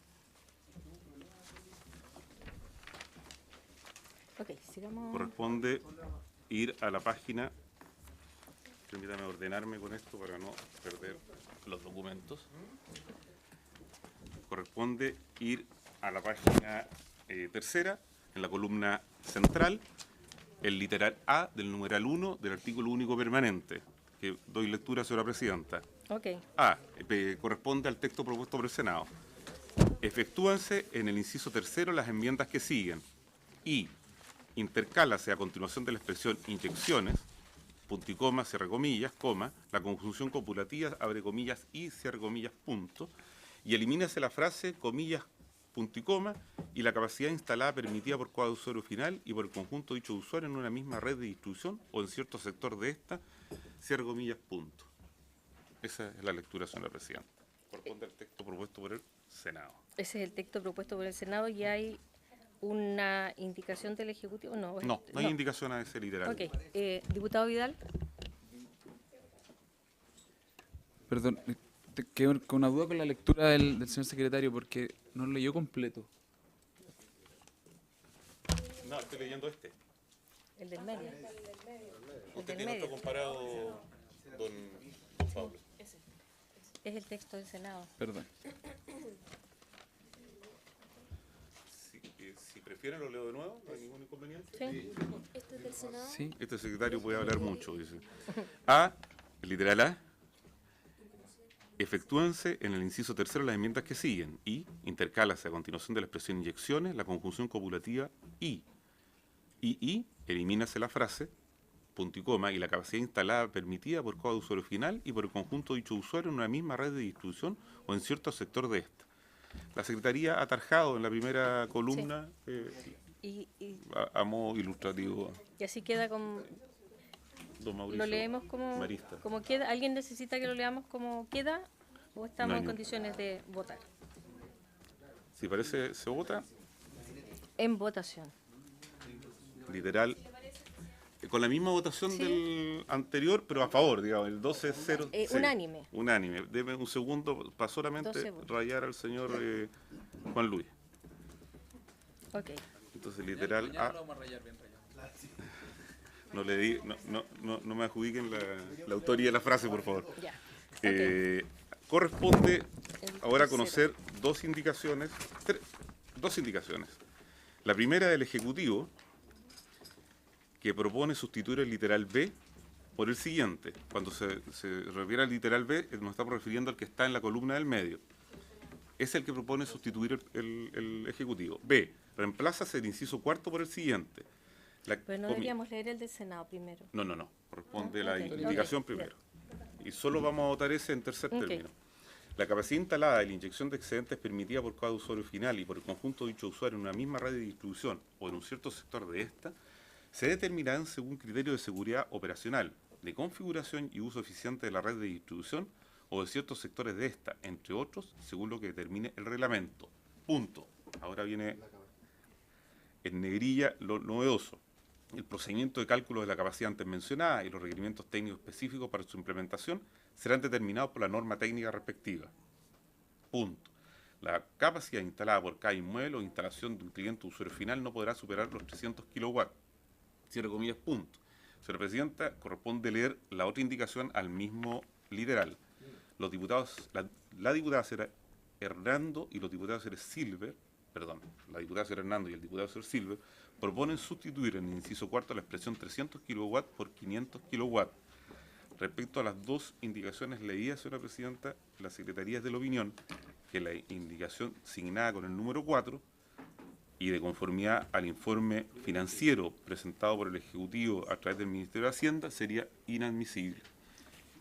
[SPEAKER 1] Ok, sigamos.
[SPEAKER 2] Corresponde ir a la página. Permítame ordenarme con esto para no perder los documentos. Corresponde ir a la página tercera, en la columna central, el literal A del numeral 1 del artículo único permanente, que doy lectura, señora Presidenta.
[SPEAKER 1] Ok.
[SPEAKER 2] A. Corresponde al texto propuesto por el Senado. Efectúanse en el inciso tercero las enmiendas que siguen. Y intercálase a continuación de la expresión inyecciones, punto y coma, cierre comillas, coma, la conjunción copulativa, abre comillas y cierre comillas, punto, y elimínase la frase, comillas, punto y coma, y la capacidad instalada permitida por cada usuario final y por el conjunto de dicho usuario en una misma red de distribución o en cierto sector de esta, cierre comillas, punto. Esa es la lectura, señora Presidenta. Corresponde al texto propuesto por el Senado.
[SPEAKER 1] Ese es el texto propuesto por el Senado y hay una indicación del Ejecutivo. No,
[SPEAKER 2] No hay indicación a ese literal.
[SPEAKER 1] Ok. Diputado Vidal.
[SPEAKER 11] Perdón, quedo con una duda con la lectura del señor secretario porque no lo leyó completo.
[SPEAKER 2] No, estoy leyendo este.
[SPEAKER 1] El del medio. El
[SPEAKER 2] ¿Usted
[SPEAKER 1] del
[SPEAKER 2] tiene
[SPEAKER 1] medio.
[SPEAKER 2] esto comparado, don Pablo?
[SPEAKER 1] Es el texto del Senado.
[SPEAKER 11] Perdón.
[SPEAKER 2] Si prefieren lo leo de nuevo, no hay ningún inconveniente.
[SPEAKER 1] Sí.
[SPEAKER 8] ¿Esto es del Senado?
[SPEAKER 11] Sí.
[SPEAKER 2] Este secretario puede hablar mucho, dice. A, literal A, efectúense en el inciso tercero las enmiendas que siguen. Y, intercálase a continuación de la expresión inyecciones, la conjunción copulativa y. Y, elimínase la frase, punto y coma, y la capacidad instalada permitida por cada usuario final y por el conjunto de dicho usuario en una misma red de distribución o en cierto sector de esta. La Secretaría ha tarjado en la primera columna
[SPEAKER 1] Y
[SPEAKER 2] a modo ilustrativo.
[SPEAKER 1] así queda como...
[SPEAKER 2] Don Mauricio
[SPEAKER 1] ¿Lo leemos
[SPEAKER 2] Marista.
[SPEAKER 1] como queda? ¿Alguien necesita que lo leamos como queda? ¿O estamos
[SPEAKER 2] No hay
[SPEAKER 1] en
[SPEAKER 2] ningún-
[SPEAKER 1] condiciones de votar?
[SPEAKER 2] Si parece, se vota
[SPEAKER 1] En votación.
[SPEAKER 2] literal con la misma votación
[SPEAKER 1] Sí.
[SPEAKER 2] del anterior, pero a favor, digamos, el 12-0. sí,
[SPEAKER 1] Unánime.
[SPEAKER 2] Unánime. Deme un segundo para
[SPEAKER 1] 12
[SPEAKER 2] solamente
[SPEAKER 1] votos.
[SPEAKER 2] rayar al señor Juan Luis.
[SPEAKER 1] Ok.
[SPEAKER 2] Entonces, literal
[SPEAKER 11] Mañana
[SPEAKER 2] A.
[SPEAKER 11] lo vamos a rayar bien rayado.
[SPEAKER 2] No le di, no me adjudiquen la autoría de la frase, por favor.
[SPEAKER 1] Ya.
[SPEAKER 2] Corresponde ahora
[SPEAKER 1] tercero.
[SPEAKER 2] conocer dos indicaciones. La primera del Ejecutivo, que propone sustituir el literal B por el siguiente. Cuando se refiere al literal B, nos estamos refiriendo al que está en la columna del medio. Es el que propone sustituir el Ejecutivo. B, reemplázase el inciso cuarto por el siguiente.
[SPEAKER 1] Pero no deberíamos leer el del Senado primero.
[SPEAKER 2] No. Corresponde
[SPEAKER 1] Ah,
[SPEAKER 2] la
[SPEAKER 1] ok.
[SPEAKER 2] indicación
[SPEAKER 1] Ok,
[SPEAKER 2] primero. Y solo vamos a votar ese en tercer
[SPEAKER 1] Ok.
[SPEAKER 2] término. La capacidad instalada de la inyección de excedentes permitida por cada usuario final y por el conjunto de dicho usuario en una misma red de distribución o en un cierto sector de esta, se determinarán según criterios de seguridad operacional, de configuración y uso eficiente de la red de distribución o de ciertos sectores de esta, entre otros, según lo que determine el reglamento. Punto. Ahora viene en negrilla lo novedoso. El procedimiento de cálculo de la capacidad antes mencionada y los requerimientos técnicos específicos para su implementación serán determinados por la norma técnica respectiva. Punto. La capacidad instalada por cada inmueble o instalación de un cliente o usuario final no podrá superar los 300 kilowatts. Cierre comillas, punto. Señora Presidenta, corresponde leer la otra indicación al mismo literal. Los diputados, la diputada señora Hernando y los diputados señores Silver, la diputada señora Hernando y el diputado señor Silver, proponen sustituir en el inciso cuarto la expresión 300 kilowatts por 500 kilowatts. Respecto a las dos indicaciones leídas, señora Presidenta, la Secretaría es de la opinión que la indicación signada con el número 4 y de conformidad al informe financiero presentado por el Ejecutivo a través del Ministerio de Hacienda sería inadmisible,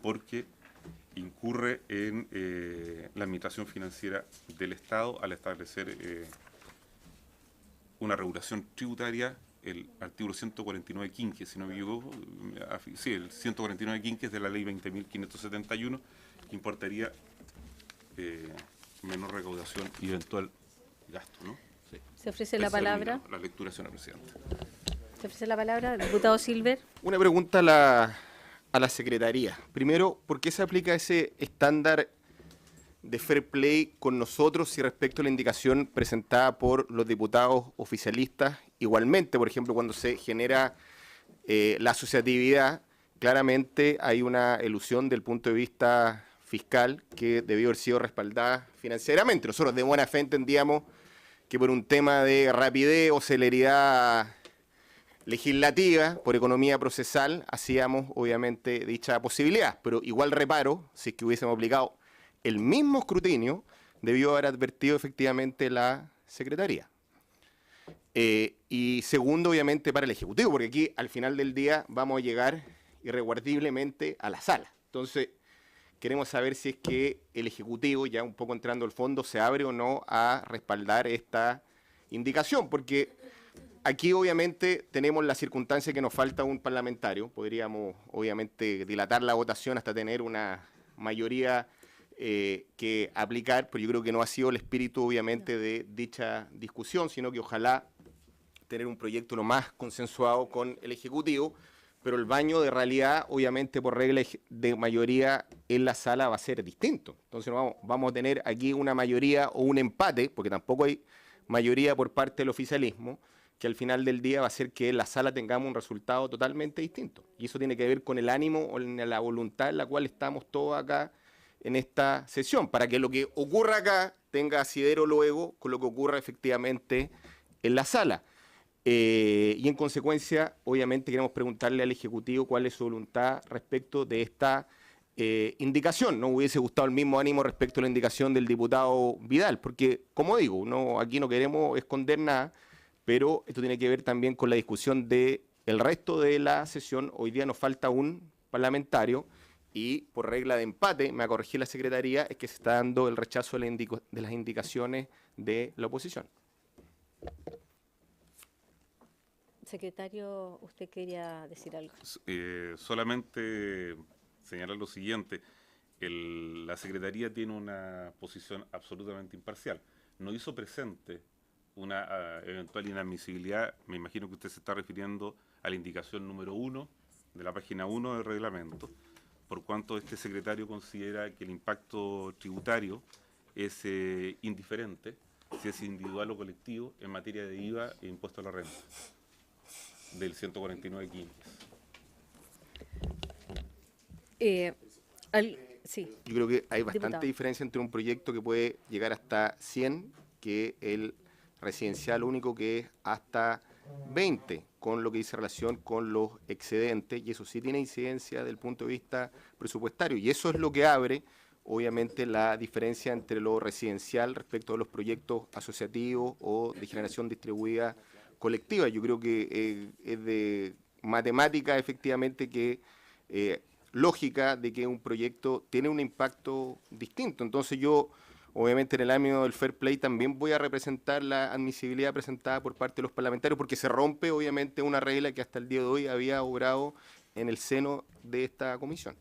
[SPEAKER 2] porque incurre en la administración financiera del Estado al establecer una regulación tributaria, el artículo 149 quinque, si no me equivoco, sí, el 149 quinque de la ley 20.571, que importaría menor recaudación y eventual gasto, ¿no? Sí.
[SPEAKER 1] Se ofrece la palabra.
[SPEAKER 2] La lectura, señora Presidenta.
[SPEAKER 1] Se ofrece la palabra, diputado Silver.
[SPEAKER 13] Una pregunta a la Secretaría. Primero, ¿por qué se aplica ese estándar de fair play con nosotros y respecto a la indicación presentada por los diputados oficialistas? Igualmente, por ejemplo, cuando se genera la asociatividad, claramente hay una elusión del punto de vista fiscal que debió haber sido respaldada financieramente. Nosotros de buena fe entendíamos que por un tema de rapidez o celeridad legislativa, por economía procesal, hacíamos obviamente dicha posibilidad, pero igual reparo, si es que hubiésemos aplicado el mismo escrutinio, debió haber advertido efectivamente la Secretaría. Y segundo, obviamente, para el Ejecutivo, porque aquí al final del día vamos a llegar irreguardiblemente a la sala. Entonces, queremos saber si es que el Ejecutivo, ya un poco entrando al fondo, se abre o no a respaldar esta indicación, porque aquí obviamente tenemos la circunstancia que nos falta un parlamentario. Podríamos obviamente dilatar la votación hasta tener una mayoría que aplicar, pero yo creo que no ha sido el espíritu obviamente de dicha discusión, sino que ojalá tener un proyecto lo más consensuado con el Ejecutivo, pero el baño de realidad obviamente por regla de mayoría en la sala va a ser distinto. Entonces vamos a tener aquí una mayoría o un empate, porque tampoco hay mayoría por parte del oficialismo, que al final del día va a hacer que en la sala tengamos un resultado totalmente distinto. Y eso tiene que ver con el ánimo o la voluntad en la cual estamos todos acá en esta sesión, para que lo que ocurra acá tenga asidero luego con lo que ocurra efectivamente en la sala. Y en consecuencia, obviamente queremos preguntarle al Ejecutivo cuál es su voluntad respecto de esta indicación. No hubiese gustado el mismo ánimo respecto a la indicación del diputado Vidal, porque, como digo, aquí no queremos esconder nada, pero esto tiene que ver también con la discusión del resto de la sesión. Hoy día nos falta un parlamentario y por regla de empate, me va a corregir la Secretaría, es que se está dando el rechazo de las indicaciones de la oposición.
[SPEAKER 1] Secretario, usted quería decir algo.
[SPEAKER 2] Solamente señalar lo siguiente, la Secretaría tiene una posición absolutamente imparcial. No hizo presente una eventual inadmisibilidad, me imagino que usted se está refiriendo a la indicación número 1 de la página 1 del reglamento, por cuanto este secretario considera que el impacto tributario es indiferente, si es individual o colectivo, en materia de IVA e impuesto a la renta, del 149.15.
[SPEAKER 1] Sí.
[SPEAKER 13] Yo creo que hay bastante
[SPEAKER 1] Diputado.
[SPEAKER 13] diferencia entre un proyecto que puede llegar hasta 100, que el residencial único que es hasta 20, con lo que dice relación con los excedentes, y eso sí tiene incidencia desde el punto de vista presupuestario, y eso es lo que abre, obviamente, la diferencia entre lo residencial respecto a los proyectos asociativos o de generación distribuida colectiva. Yo creo que es de matemática, efectivamente, que lógica de que un proyecto tiene un impacto distinto. Entonces yo, obviamente, en el ámbito del fair play también voy a representar la admisibilidad presentada por parte de los parlamentarios, porque se rompe, obviamente, una regla que hasta el día de hoy había obrado en el seno de esta comisión.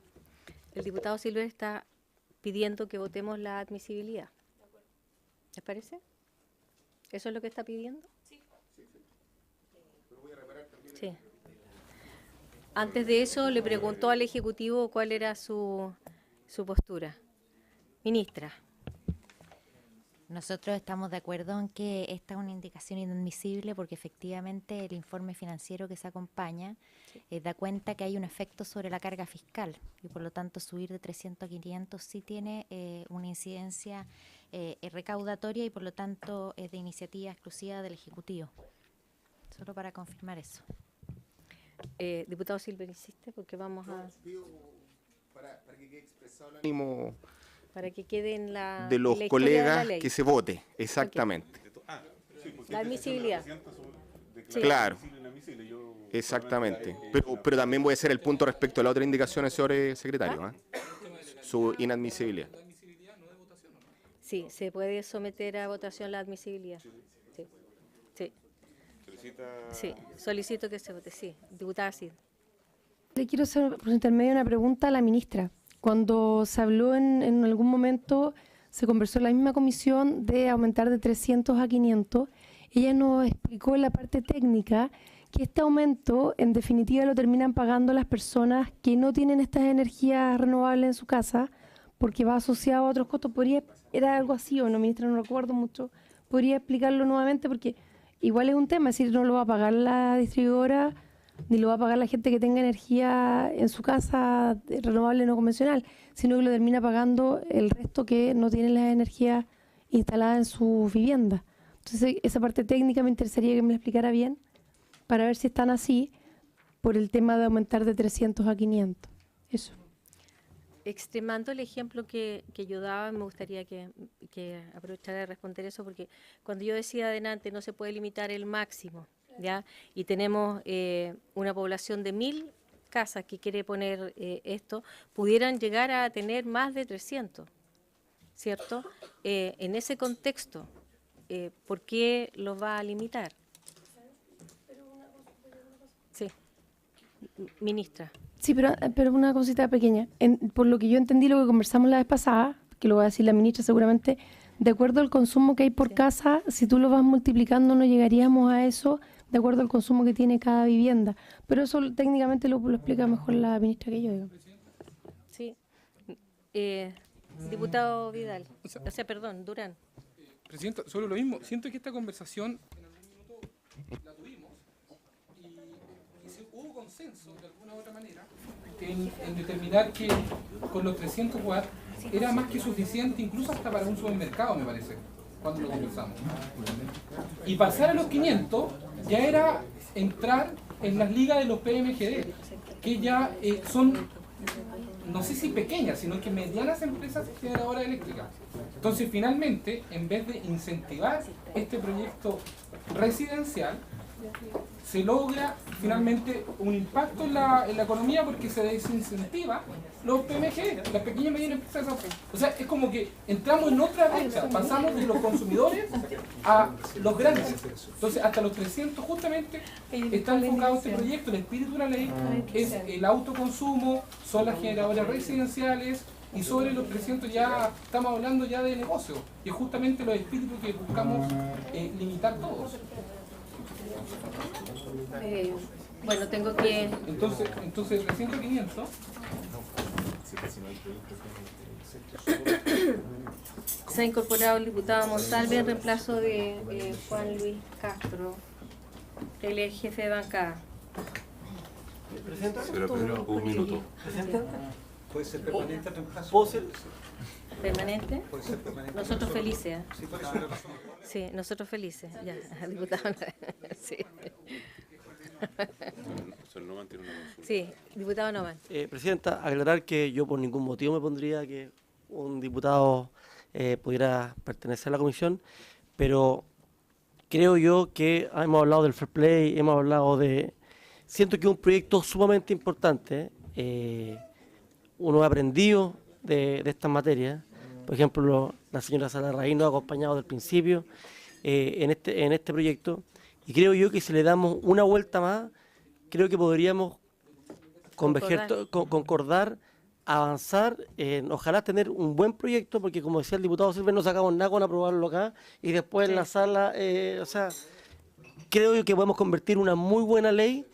[SPEAKER 1] El diputado Silver está pidiendo que votemos la admisibilidad. ¿Les parece? ¿Eso es lo que está pidiendo? Sí. Antes de eso, le preguntó al Ejecutivo cuál era su postura. Ministra.
[SPEAKER 10] Nosotros estamos de acuerdo en que esta es una indicación inadmisible porque efectivamente el informe financiero que se acompaña da cuenta que hay un efecto sobre la carga fiscal y por lo tanto subir de 300 a 500 sí tiene una incidencia recaudatoria y por lo tanto es de iniciativa exclusiva del Ejecutivo. Solo para confirmar eso.
[SPEAKER 1] Diputado Silver, insiste porque vamos a...
[SPEAKER 13] Para que quede expresado el ánimo
[SPEAKER 1] para que quede en la
[SPEAKER 13] de los
[SPEAKER 1] la historia
[SPEAKER 13] colegas
[SPEAKER 1] de la ley.
[SPEAKER 13] que se vote, exactamente.
[SPEAKER 1] La admisibilidad.
[SPEAKER 13] Sí. Claro, exactamente. Pero también voy a hacer el punto respecto a la otra indicación, señor secretario, su inadmisibilidad.
[SPEAKER 1] Sí, se puede someter a votación la admisibilidad. Sí, sí. Sí, solicito que se vote, sí. Diputada Cid.
[SPEAKER 4] Le quiero hacer por intermedio una pregunta a la ministra. Cuando se habló en algún momento, se conversó en la misma comisión de aumentar de 300 a 500. Ella nos explicó en la parte técnica que este aumento en definitiva lo terminan pagando las personas que no tienen estas energías renovables en su casa porque va asociado a otros costos. ¿Era algo así o no, ministra? No recuerdo mucho. ¿Podría explicarlo nuevamente? Porque igual es un tema, es decir, no lo va a pagar la distribuidora ni lo va a pagar la gente que tenga energía en su casa renovable no convencional, sino que lo termina pagando el resto que no tiene la energía instalada en su vivienda. Entonces, esa parte técnica me interesaría que me la explicara bien para ver si están así por el tema de aumentar de 300 a 500. Eso.
[SPEAKER 1] Extremando el ejemplo que yo daba, me gustaría que aprovechara de responder eso, porque cuando yo decía adelante no se puede limitar el máximo, ¿ya? Y tenemos una población de 1000 casas que quiere poner esto, pudieran llegar a tener más de 300, ¿cierto? En ese contexto, ¿por qué los va a limitar? Sí, ministra.
[SPEAKER 4] Sí, pero una cosita pequeña. Por lo que yo entendí, lo que conversamos la vez pasada, que lo va a decir la ministra seguramente, de acuerdo al consumo que hay por casa, si tú lo vas multiplicando no llegaríamos a eso de acuerdo al consumo que tiene cada vivienda. Pero eso técnicamente lo explica mejor la ministra que yo. Digo.
[SPEAKER 1] Sí. Diputado Vidal, perdón, Durán.
[SPEAKER 12] Presidenta, sobre lo mismo, siento que esta conversación en algún minuto la tuvimos y hubo consenso de alguna u otra manera en determinar que con los 300 watts era más que suficiente, incluso hasta para un supermercado, me parece, cuando lo conversamos. Y pasar a los 500 ya era entrar en las ligas de los PMGD, que ya son, no sé si pequeñas, sino que medianas empresas generadoras eléctricas. Entonces, finalmente, en vez de incentivar este proyecto residencial, se logra finalmente un impacto en la economía porque se desincentiva los PMG, las pequeñas y medianas empresas. O sea, es como que entramos en otra brecha, pasamos de los consumidores a los grandes. Entonces, hasta los 300 justamente está enfocado este proyecto. El espíritu de la ley es el autoconsumo, son las generadoras residenciales, y sobre los 300 ya estamos hablando ya de negocio, y es justamente los espíritus que buscamos limitar todos.
[SPEAKER 1] Bueno, tengo que...
[SPEAKER 12] Entonces 300 500.
[SPEAKER 1] Se ha incorporado el diputado Monsalve en reemplazo de Juan Luis Castro. Él es jefe de bancada.
[SPEAKER 2] Pero un minuto.
[SPEAKER 14] ¿Puede ser permanente el reemplazo?
[SPEAKER 5] ¿Puedo ser?
[SPEAKER 1] ¿Permanente?
[SPEAKER 14] Puede ser permanente.
[SPEAKER 1] Nosotros felices. ¿Eh?
[SPEAKER 14] Sí, por eso le pasó.
[SPEAKER 1] Sí, nosotros felices. Ya, diputado. Sí. Sí, diputado Noman.
[SPEAKER 5] Presidenta, aclarar que yo por ningún motivo me pondría que un diputado pudiera pertenecer a la comisión, pero creo yo que hemos hablado del fair play, hemos hablado de... Siento que es un proyecto sumamente importante. Uno ha aprendido de estas materias. Por ejemplo, la señora Sala Raíz nos ha acompañado desde el principio en este proyecto. Y creo yo que si le damos una vuelta más, creo que podríamos concordar, avanzar, ojalá tener un buen proyecto, porque como decía el diputado Silver, no sacamos nada con aprobarlo acá y después en la sala, o sea, creo yo que podemos convertir una muy buena ley.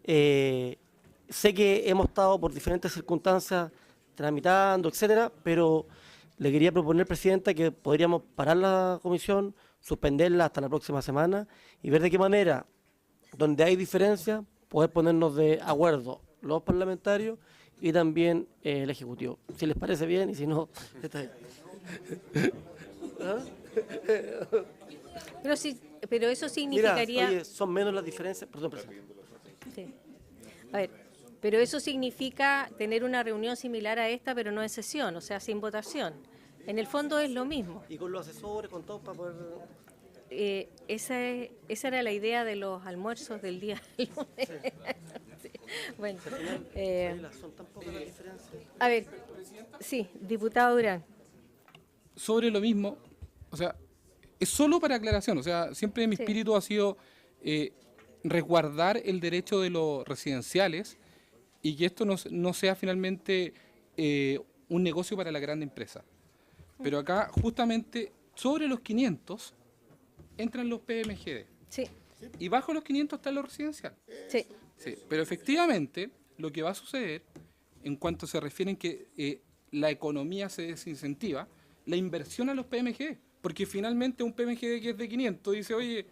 [SPEAKER 5] Sé que hemos estado por diferentes circunstancias tramitando, etcétera, pero le quería proponer, Presidenta, que podríamos parar la comisión, suspenderla hasta la próxima semana y ver de qué manera, donde hay diferencias, poder ponernos de acuerdo los parlamentarios y también el Ejecutivo. Si les parece bien y si no, está bien.
[SPEAKER 1] Pero eso significaría...
[SPEAKER 5] Mira, oye, son menos las diferencias. Perdón, Presidenta.
[SPEAKER 1] Sí. A ver, pero eso significa tener una reunión similar a esta, pero no en sesión, o sea, sin votación. En el fondo es lo mismo.
[SPEAKER 5] Y con los asesores, con todo para poder...
[SPEAKER 1] Esa era la idea de los almuerzos del día lunes. Sí. Bueno,
[SPEAKER 5] son tan pocas las diferencias.
[SPEAKER 1] A ver, sí, diputado Durán.
[SPEAKER 12] Sobre lo mismo, o sea, es solo para aclaración, o sea, siempre mi espíritu ha sido resguardar el derecho de los residenciales y que esto no sea finalmente un negocio para la gran empresa. Pero acá, justamente, sobre los 500 entran los PMGD.
[SPEAKER 1] Sí.
[SPEAKER 12] Y bajo los 500 está lo residencial.
[SPEAKER 1] Sí.
[SPEAKER 12] Sí. Pero efectivamente, lo que va a suceder, en cuanto se refiere en que la economía se desincentiva, la inversión a los PMGD. Porque finalmente un PMGD que es de 500 dice, oye,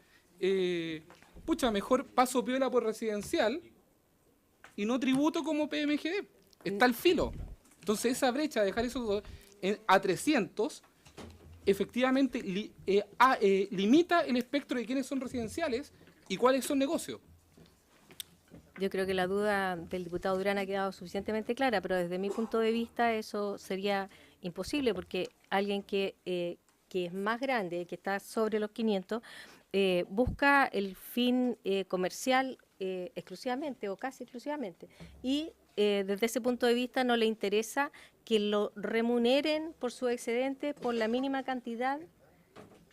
[SPEAKER 12] pucha, mejor paso piola por residencial y no tributo como PMGD. Está al filo. Entonces esa brecha, dejar eso a 300, efectivamente limita el espectro de quiénes son residenciales y cuáles son negocios.
[SPEAKER 1] Yo creo que la duda del diputado Durán ha quedado suficientemente clara, pero desde mi punto de vista eso sería imposible, porque alguien que es más grande, que está sobre los 500, busca el fin comercial exclusivamente o casi exclusivamente. Y desde ese punto de vista no le interesa que lo remuneren por su excedente por la mínima cantidad,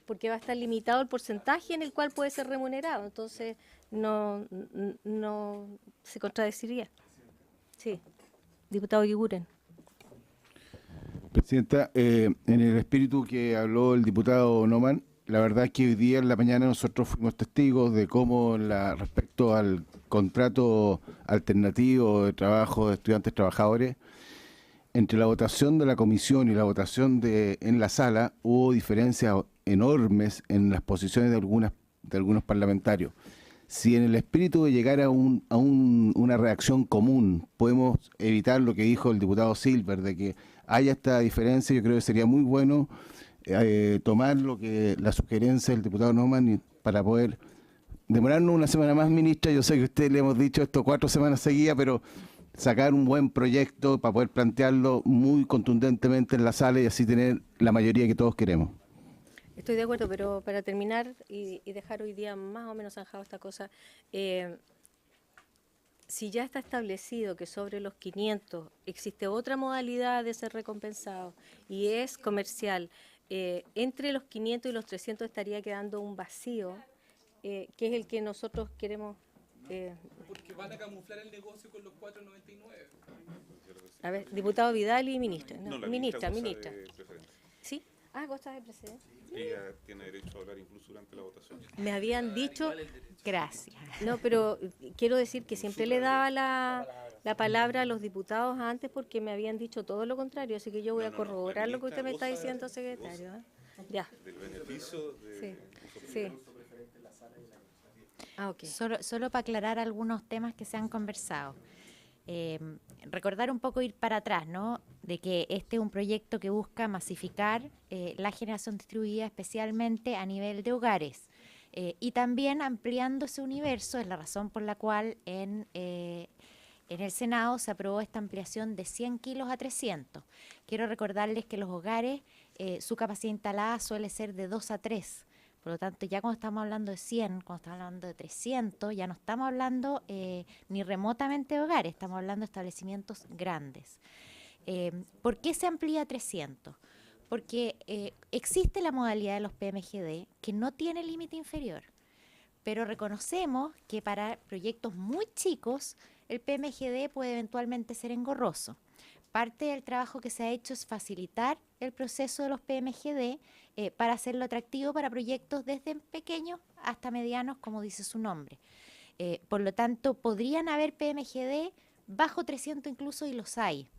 [SPEAKER 1] porque va a estar limitado el porcentaje en el cual puede ser remunerado. Entonces no se contradeciría. Sí, diputado Guiguren.
[SPEAKER 6] Presidenta, en el espíritu que habló el diputado Noman, la verdad es que hoy día en la mañana nosotros fuimos testigos de cómo respecto al contrato alternativo de trabajo de estudiantes trabajadores, entre la votación de la comisión y la votación en la sala hubo diferencias enormes en las posiciones de algunos parlamentarios. si en el espíritu de llegar a una reacción común podemos evitar lo que dijo el diputado Silver, de que haya esta diferencia, yo creo que sería muy bueno tomar la sugerencia del diputado Neumann para poder demorarnos una semana más, ministra. Yo sé que a usted le hemos dicho esto 4 semanas seguidas, pero sacar un buen proyecto para poder plantearlo muy contundentemente en la sala y así tener la mayoría que todos queremos.
[SPEAKER 1] Estoy de acuerdo, pero para terminar y dejar hoy día más o menos zanjado esta cosa, si ya está establecido que sobre los 500 existe otra modalidad de ser recompensado y es comercial, entre los 500 y los 300 estaría quedando un vacío, que es el que nosotros queremos.
[SPEAKER 12] Porque van a camuflar el negocio con los 4.99.
[SPEAKER 1] A ver, diputado Vidal y ministra.
[SPEAKER 2] No, la
[SPEAKER 1] ministra.
[SPEAKER 2] goza de preferencia.
[SPEAKER 1] ¿Sí? Goza de precedente.
[SPEAKER 2] Ella tiene derecho a hablar incluso durante la votación.
[SPEAKER 1] Me habían dicho.
[SPEAKER 10] Gracias.
[SPEAKER 1] No, pero quiero decir que siempre le daba la palabra a los diputados antes porque me habían dicho todo lo contrario, así que yo voy a corroborar lo que usted me está diciendo, secretario. Ya.
[SPEAKER 2] Del beneficio de...
[SPEAKER 1] Sí. Okay.
[SPEAKER 10] Solo para aclarar algunos temas que se han conversado. Recordar un poco, ir para atrás, ¿no? De que este es un proyecto que busca masificar la generación distribuida, especialmente a nivel de hogares. Y también ampliando ese universo, es la razón por la cual en el Senado se aprobó esta ampliación de 100 kilos a 300. Quiero recordarles que los hogares, su capacidad instalada suele ser de 2 a 3. Por lo tanto, ya cuando estamos hablando de 100, cuando estamos hablando de 300, ya no estamos hablando ni remotamente de hogares, estamos hablando de establecimientos grandes. ¿Por qué se amplía a 300? Porque existe la modalidad de los PMGD que no tiene límite inferior, pero reconocemos que para proyectos muy chicos el PMGD puede eventualmente ser engorroso. Parte del trabajo que se ha hecho es facilitar el proceso de los PMGD para hacerlo atractivo para proyectos desde pequeños hasta medianos, como dice su nombre. Por lo tanto, podrían haber PMGD bajo 300 incluso, y los hay.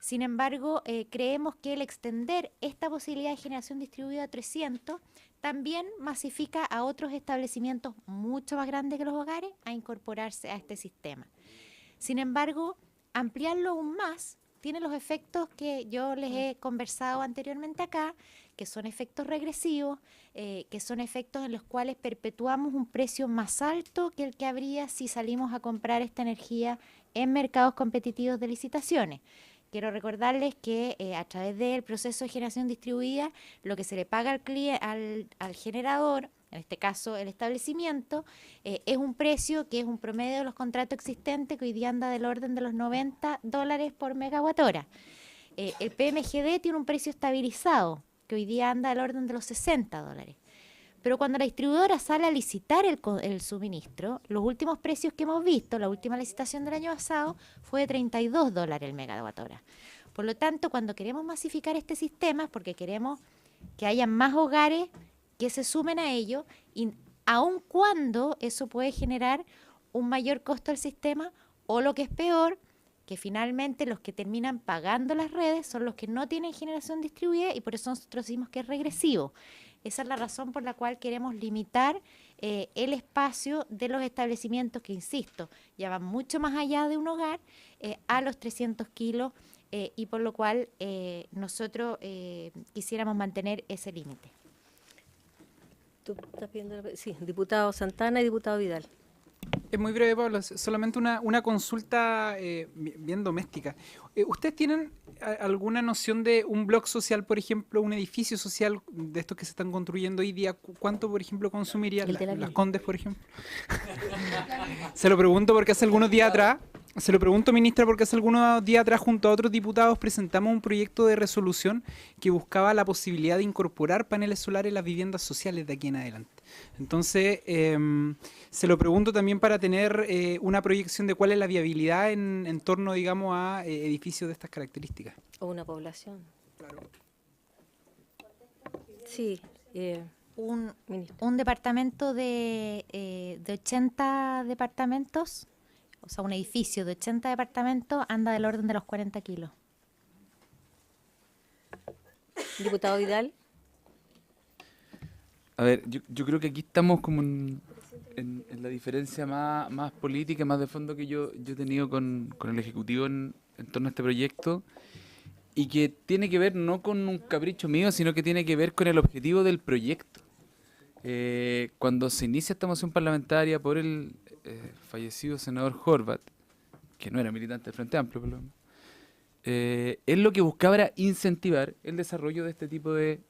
[SPEAKER 10] Sin embargo, creemos que el extender esta posibilidad de generación distribuida a 300 también masifica a otros establecimientos mucho más grandes que los hogares a incorporarse a este sistema. Sin embargo, ampliarlo aún más tiene los efectos que yo les he conversado anteriormente acá, que son efectos regresivos, que son efectos en los cuales perpetuamos un precio más alto que el que habría si salimos a comprar esta energía en mercados competitivos de licitaciones. Quiero recordarles que a través del proceso de generación distribuida, lo que se le paga al generador, en este caso el establecimiento, es un precio que es un promedio de los contratos existentes, que hoy día anda del orden de los $90 por megawatt hora. El PMGD tiene un precio estabilizado, que hoy día anda del orden de los $60. Pero cuando la distribuidora sale a licitar el suministro, los últimos precios que hemos visto, la última licitación del año pasado, fue de $32 el megawatt hora. Por lo tanto, cuando queremos masificar este sistema es porque queremos que haya más hogares que se sumen a ello, y aun cuando eso puede generar un mayor costo al sistema, o lo que es peor, que finalmente los que terminan pagando las redes son los que no tienen generación distribuida, y por eso nosotros decimos que es regresivo. Esa es la razón por la cual queremos limitar el espacio de los establecimientos que, insisto, ya van mucho más allá de un hogar, a los 300 kilos, y por lo cual nosotros quisiéramos mantener ese límite.
[SPEAKER 1] ¿Tú estás pidiendo? Sí, diputado Santana y diputado Vidal.
[SPEAKER 7] Es muy breve, Pablo. Solamente una consulta bien doméstica. ¿Ustedes tienen alguna noción de un bloque social, por ejemplo, un edificio social de estos que se están construyendo hoy día? ¿Cuánto, por ejemplo, consumiría las Condes, por ejemplo? Se lo pregunto porque hace algunos días atrás, ministra, porque hace algunos días atrás, junto a otros diputados, presentamos un proyecto de resolución que buscaba la posibilidad de incorporar paneles solares en las viviendas sociales de aquí en adelante. Entonces, se lo pregunto también para tener una proyección de cuál es la viabilidad en torno, digamos, a edificios de estas características.
[SPEAKER 1] O una población. Claro. Sí.
[SPEAKER 10] Un departamento de 80 departamentos, o sea, un edificio de 80 departamentos anda del orden de los 40 kilos.
[SPEAKER 1] Diputado Vidal.
[SPEAKER 11] A ver, yo creo que aquí estamos como en en la diferencia más política, más de fondo que yo he tenido con el Ejecutivo en torno a este proyecto, y que tiene que ver no con un capricho mío, sino que tiene que ver con el objetivo del proyecto. Cuando se inicia esta moción parlamentaria por el fallecido senador Horvat, que no era militante del Frente Amplio, por lo menos, él lo que buscaba era incentivar el desarrollo de este tipo de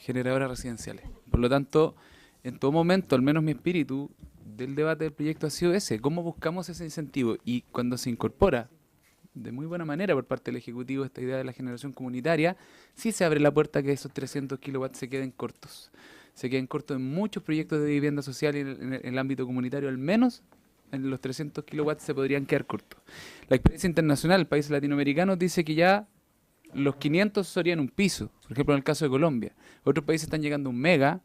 [SPEAKER 11] generadoras residenciales. Por lo tanto, en todo momento, al menos mi espíritu del debate del proyecto ha sido ese, cómo buscamos ese incentivo. Y cuando se incorpora de muy buena manera por parte del Ejecutivo esta idea de la generación comunitaria, sí se abre la puerta a que esos 300 kilowatts se queden cortos. Se queden cortos en muchos proyectos de vivienda social y en el ámbito comunitario, al menos en los 300 kilowatts se podrían quedar cortos. La experiencia internacional, países latinoamericanos, dice que ya los 500 serían un piso, por ejemplo en el caso de Colombia. Otros países están llegando a un mega,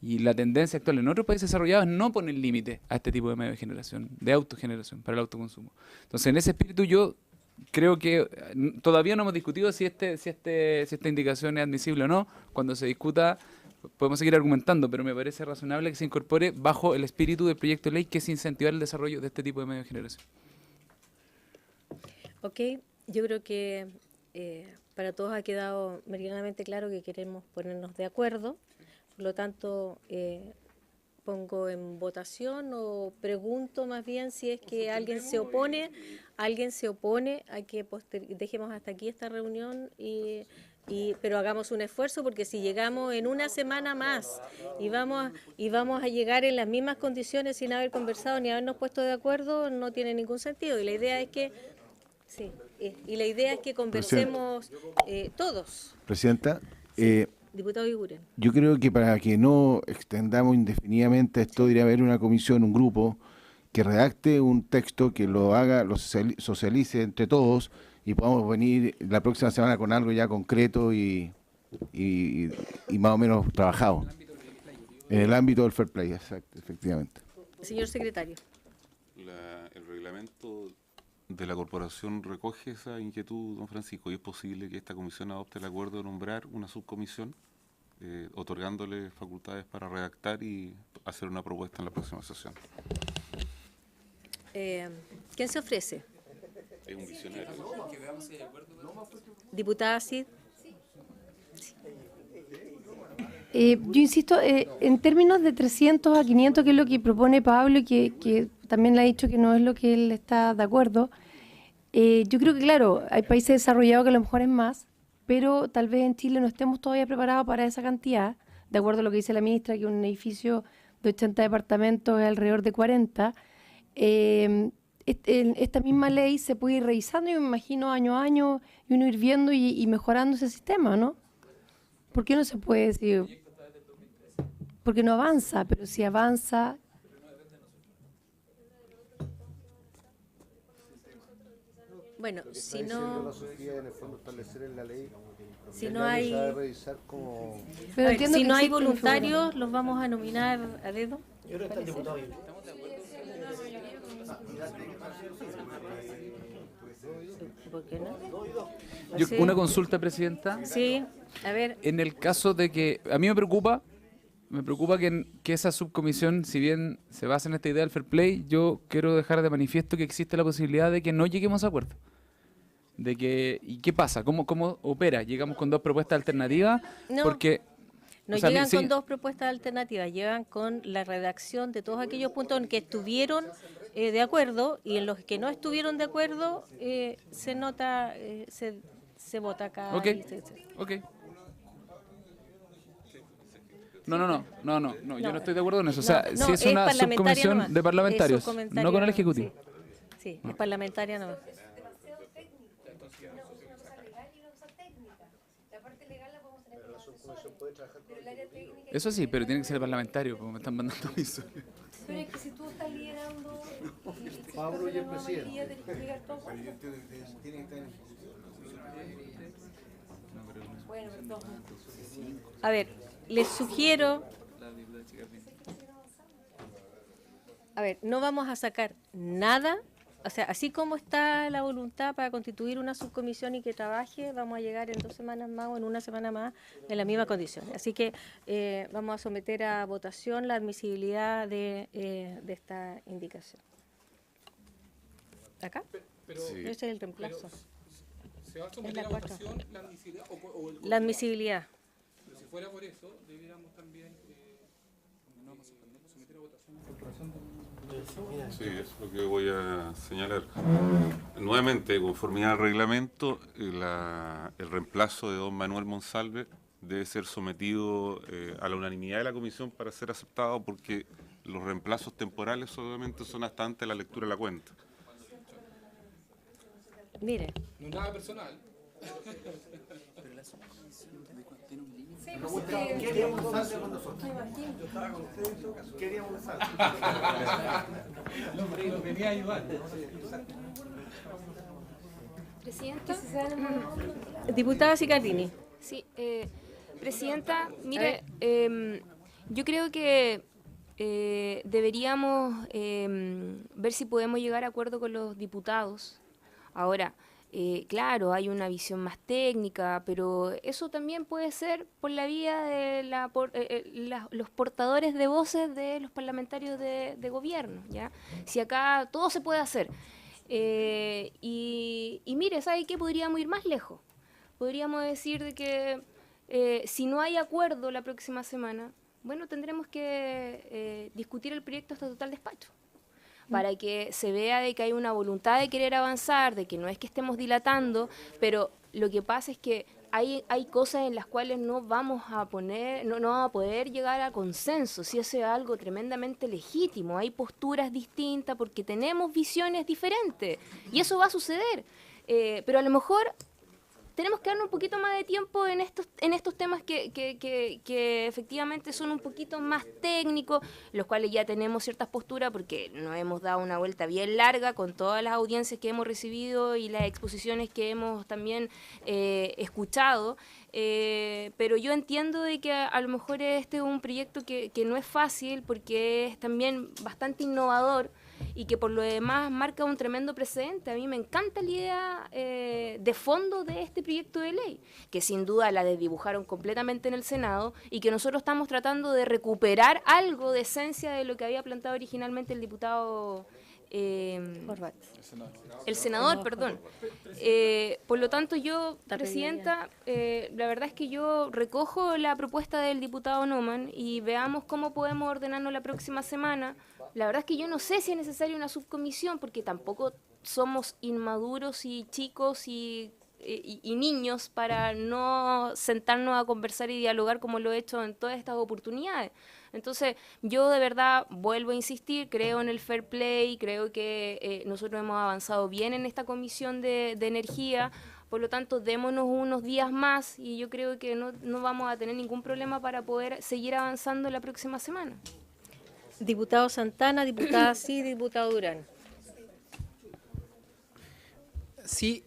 [SPEAKER 11] y la tendencia actual en otros países desarrollados es no poner límite a este tipo de medio de generación, de autogeneración, para el autoconsumo. Entonces, en ese espíritu yo creo que todavía no hemos discutido si esta indicación es admisible o no. Cuando se discuta podemos seguir argumentando, pero me parece razonable que se incorpore bajo el espíritu del proyecto de ley, que es incentivar el desarrollo de este tipo de medio de generación.
[SPEAKER 1] Ok, yo creo que para todos ha quedado meridianamente claro que queremos ponernos de acuerdo. Por lo tanto, pongo en votación o pregunto más bien si es que alguien se opone a que dejemos hasta aquí esta reunión, pero hagamos un esfuerzo, porque si llegamos en una semana más y vamos a llegar en las mismas condiciones sin haber conversado ni habernos puesto de acuerdo, no tiene ningún sentido. Y la idea es que conversemos todos.
[SPEAKER 6] Presidenta,
[SPEAKER 1] Diputado Iguren.
[SPEAKER 6] yo creo que para que no extendamos indefinidamente esto, debería haber una comisión, un grupo, que redacte un texto, que lo haga, lo socialice entre todos, y podamos venir la próxima semana con algo ya concreto y más o menos trabajado. En el ámbito del fair play, exacto, efectivamente.
[SPEAKER 1] Señor secretario.
[SPEAKER 2] El reglamento de la corporación recoge esa inquietud, don Francisco, y es posible que esta comisión adopte el acuerdo de nombrar una subcomisión, otorgándole facultades para redactar y hacer una propuesta en la próxima sesión.
[SPEAKER 1] ¿Quién se ofrece?
[SPEAKER 2] Es un visionario.
[SPEAKER 1] Diputada Cid.
[SPEAKER 4] Yo insisto, en términos de 300 a 500, que es lo que propone Pablo y que también le ha dicho que no es lo que él está de acuerdo, yo creo que, claro, hay países desarrollados que a lo mejor es más, pero tal vez en Chile no estemos todavía preparados para esa cantidad, de acuerdo a lo que dice la ministra, que un edificio de 80 departamentos es alrededor de 40. Esta misma ley se puede ir revisando, yo me imagino, año a año, y uno ir viendo y mejorando ese sistema, ¿no? ¿Por qué no se puede decir? Porque no avanza, pero si avanza...
[SPEAKER 1] Bueno, si no hay...
[SPEAKER 4] Pero
[SPEAKER 1] ver, si no hay voluntarios, los vamos a nominar a dedo.
[SPEAKER 5] Yo creo que está el diputado ahí.
[SPEAKER 1] ¿Por qué no?
[SPEAKER 11] Una consulta, presidenta.
[SPEAKER 1] Sí, a ver.
[SPEAKER 11] En el caso de que, a mí me preocupa que esa subcomisión, si bien se basa en esta idea del fair play, yo quiero dejar de manifiesto que existe la posibilidad de que no lleguemos a acuerdo. ¿Y qué pasa? ¿Cómo opera? ¿Llegamos con dos propuestas alternativas?
[SPEAKER 1] No.
[SPEAKER 11] Porque...
[SPEAKER 1] No llegan con dos propuestas alternativas, llegan con la redacción de todos aquellos puntos en que estuvieron de acuerdo, y en los que no estuvieron de acuerdo se nota, se vota acá.
[SPEAKER 11] Ok. No, yo no estoy de acuerdo en eso. O sea, si es una subcomisión
[SPEAKER 1] nomás,
[SPEAKER 11] de parlamentarios, no con el Ejecutivo.
[SPEAKER 1] Sí, es parlamentaria nomás.
[SPEAKER 11] Eso sí, pero tiene que ser parlamentario, como me están mandando a mí solo.
[SPEAKER 4] Pero es que si tú estás liderando...
[SPEAKER 3] Pablo y el presidente.
[SPEAKER 1] A ver, les sugiero... A ver, no vamos a sacar nada o sea, así como está la voluntad para constituir una subcomisión y que trabaje, vamos a llegar en 2 semanas más o en una semana más en las mismas condiciones. Así que vamos a someter a votación la admisibilidad de esta indicación. ¿Acá?
[SPEAKER 12] Sí.
[SPEAKER 1] Ese es el reemplazo.
[SPEAKER 12] ¿Se va a
[SPEAKER 1] Es
[SPEAKER 12] someter
[SPEAKER 1] la
[SPEAKER 12] a
[SPEAKER 1] cuarta.
[SPEAKER 12] votación la admisibilidad o el
[SPEAKER 1] La admisibilidad.
[SPEAKER 12] Pero si fuera por eso, debiéramos también no vamos a someter a votación por razón de...
[SPEAKER 2] Sí, es lo que voy a señalar. Nuevamente, conformidad al reglamento, el reemplazo de don Manuel Monsalve debe ser sometido a la unanimidad de la comisión para ser aceptado, porque los reemplazos temporales solamente son hasta antes de la lectura de la cuenta.
[SPEAKER 1] Mire.
[SPEAKER 12] No es nada personal.
[SPEAKER 11] Pero la subcomisión de cuando tiene un límite.
[SPEAKER 14] Sí, pues, queríamos un salto con nosotros. Yo estaba con ustedes en todo caso. Queríamos un salto. Lo venía a ayudar.
[SPEAKER 8] Presidenta.
[SPEAKER 1] Diputada Sicardini.
[SPEAKER 8] Sí, Presidenta, mire, yo creo que deberíamos ver si podemos llegar a acuerdo con los diputados. Ahora, claro, hay una visión más técnica, pero eso también puede ser por la vía de los portadores de voces de los parlamentarios de gobierno, ¿ya? Si acá todo se puede hacer. Y mire, ¿sabe qué? Podríamos ir más lejos. Podríamos decir de que si no hay acuerdo la próxima semana, bueno, tendremos que discutir el proyecto hasta total despacho, para que se vea de que hay una voluntad de querer avanzar, de que no es que estemos dilatando, pero lo que pasa es que hay cosas en las cuales no vamos a poder llegar a consenso, si eso es algo tremendamente legítimo, hay posturas distintas porque tenemos visiones diferentes, y eso va a suceder, pero a lo mejor tenemos que darnos un poquito más de tiempo en estos temas que efectivamente son un poquito más técnicos, los cuales ya tenemos ciertas posturas porque nos hemos dado una vuelta bien larga con todas las audiencias que hemos recibido y las exposiciones que hemos también escuchado, pero yo entiendo de que a lo mejor este es un proyecto que no es fácil porque es también bastante innovador y que por lo demás marca un tremendo precedente. A mí me encanta la idea de fondo de este proyecto de ley, que sin duda la desdibujaron completamente en el Senado y que nosotros estamos tratando de recuperar algo de esencia de lo que había planteado originalmente el diputado el senador, perdón. Por lo tanto, yo, Presidenta, la verdad es que yo recojo la propuesta del diputado Neumann y veamos cómo podemos ordenarnos la próxima semana. La verdad es que yo no sé si es necesaria una subcomisión, porque tampoco somos inmaduros y chicos y niños para no sentarnos a conversar y dialogar como lo he hecho en todas estas oportunidades. Entonces, yo de verdad vuelvo a insistir, creo en el fair play, creo que nosotros hemos avanzado bien en esta comisión de energía, por lo tanto, démonos unos días más y yo creo que no vamos a tener ningún problema para poder seguir avanzando la próxima semana.
[SPEAKER 1] Diputado Santana, diputada sí, diputado Durán.
[SPEAKER 7] Sí,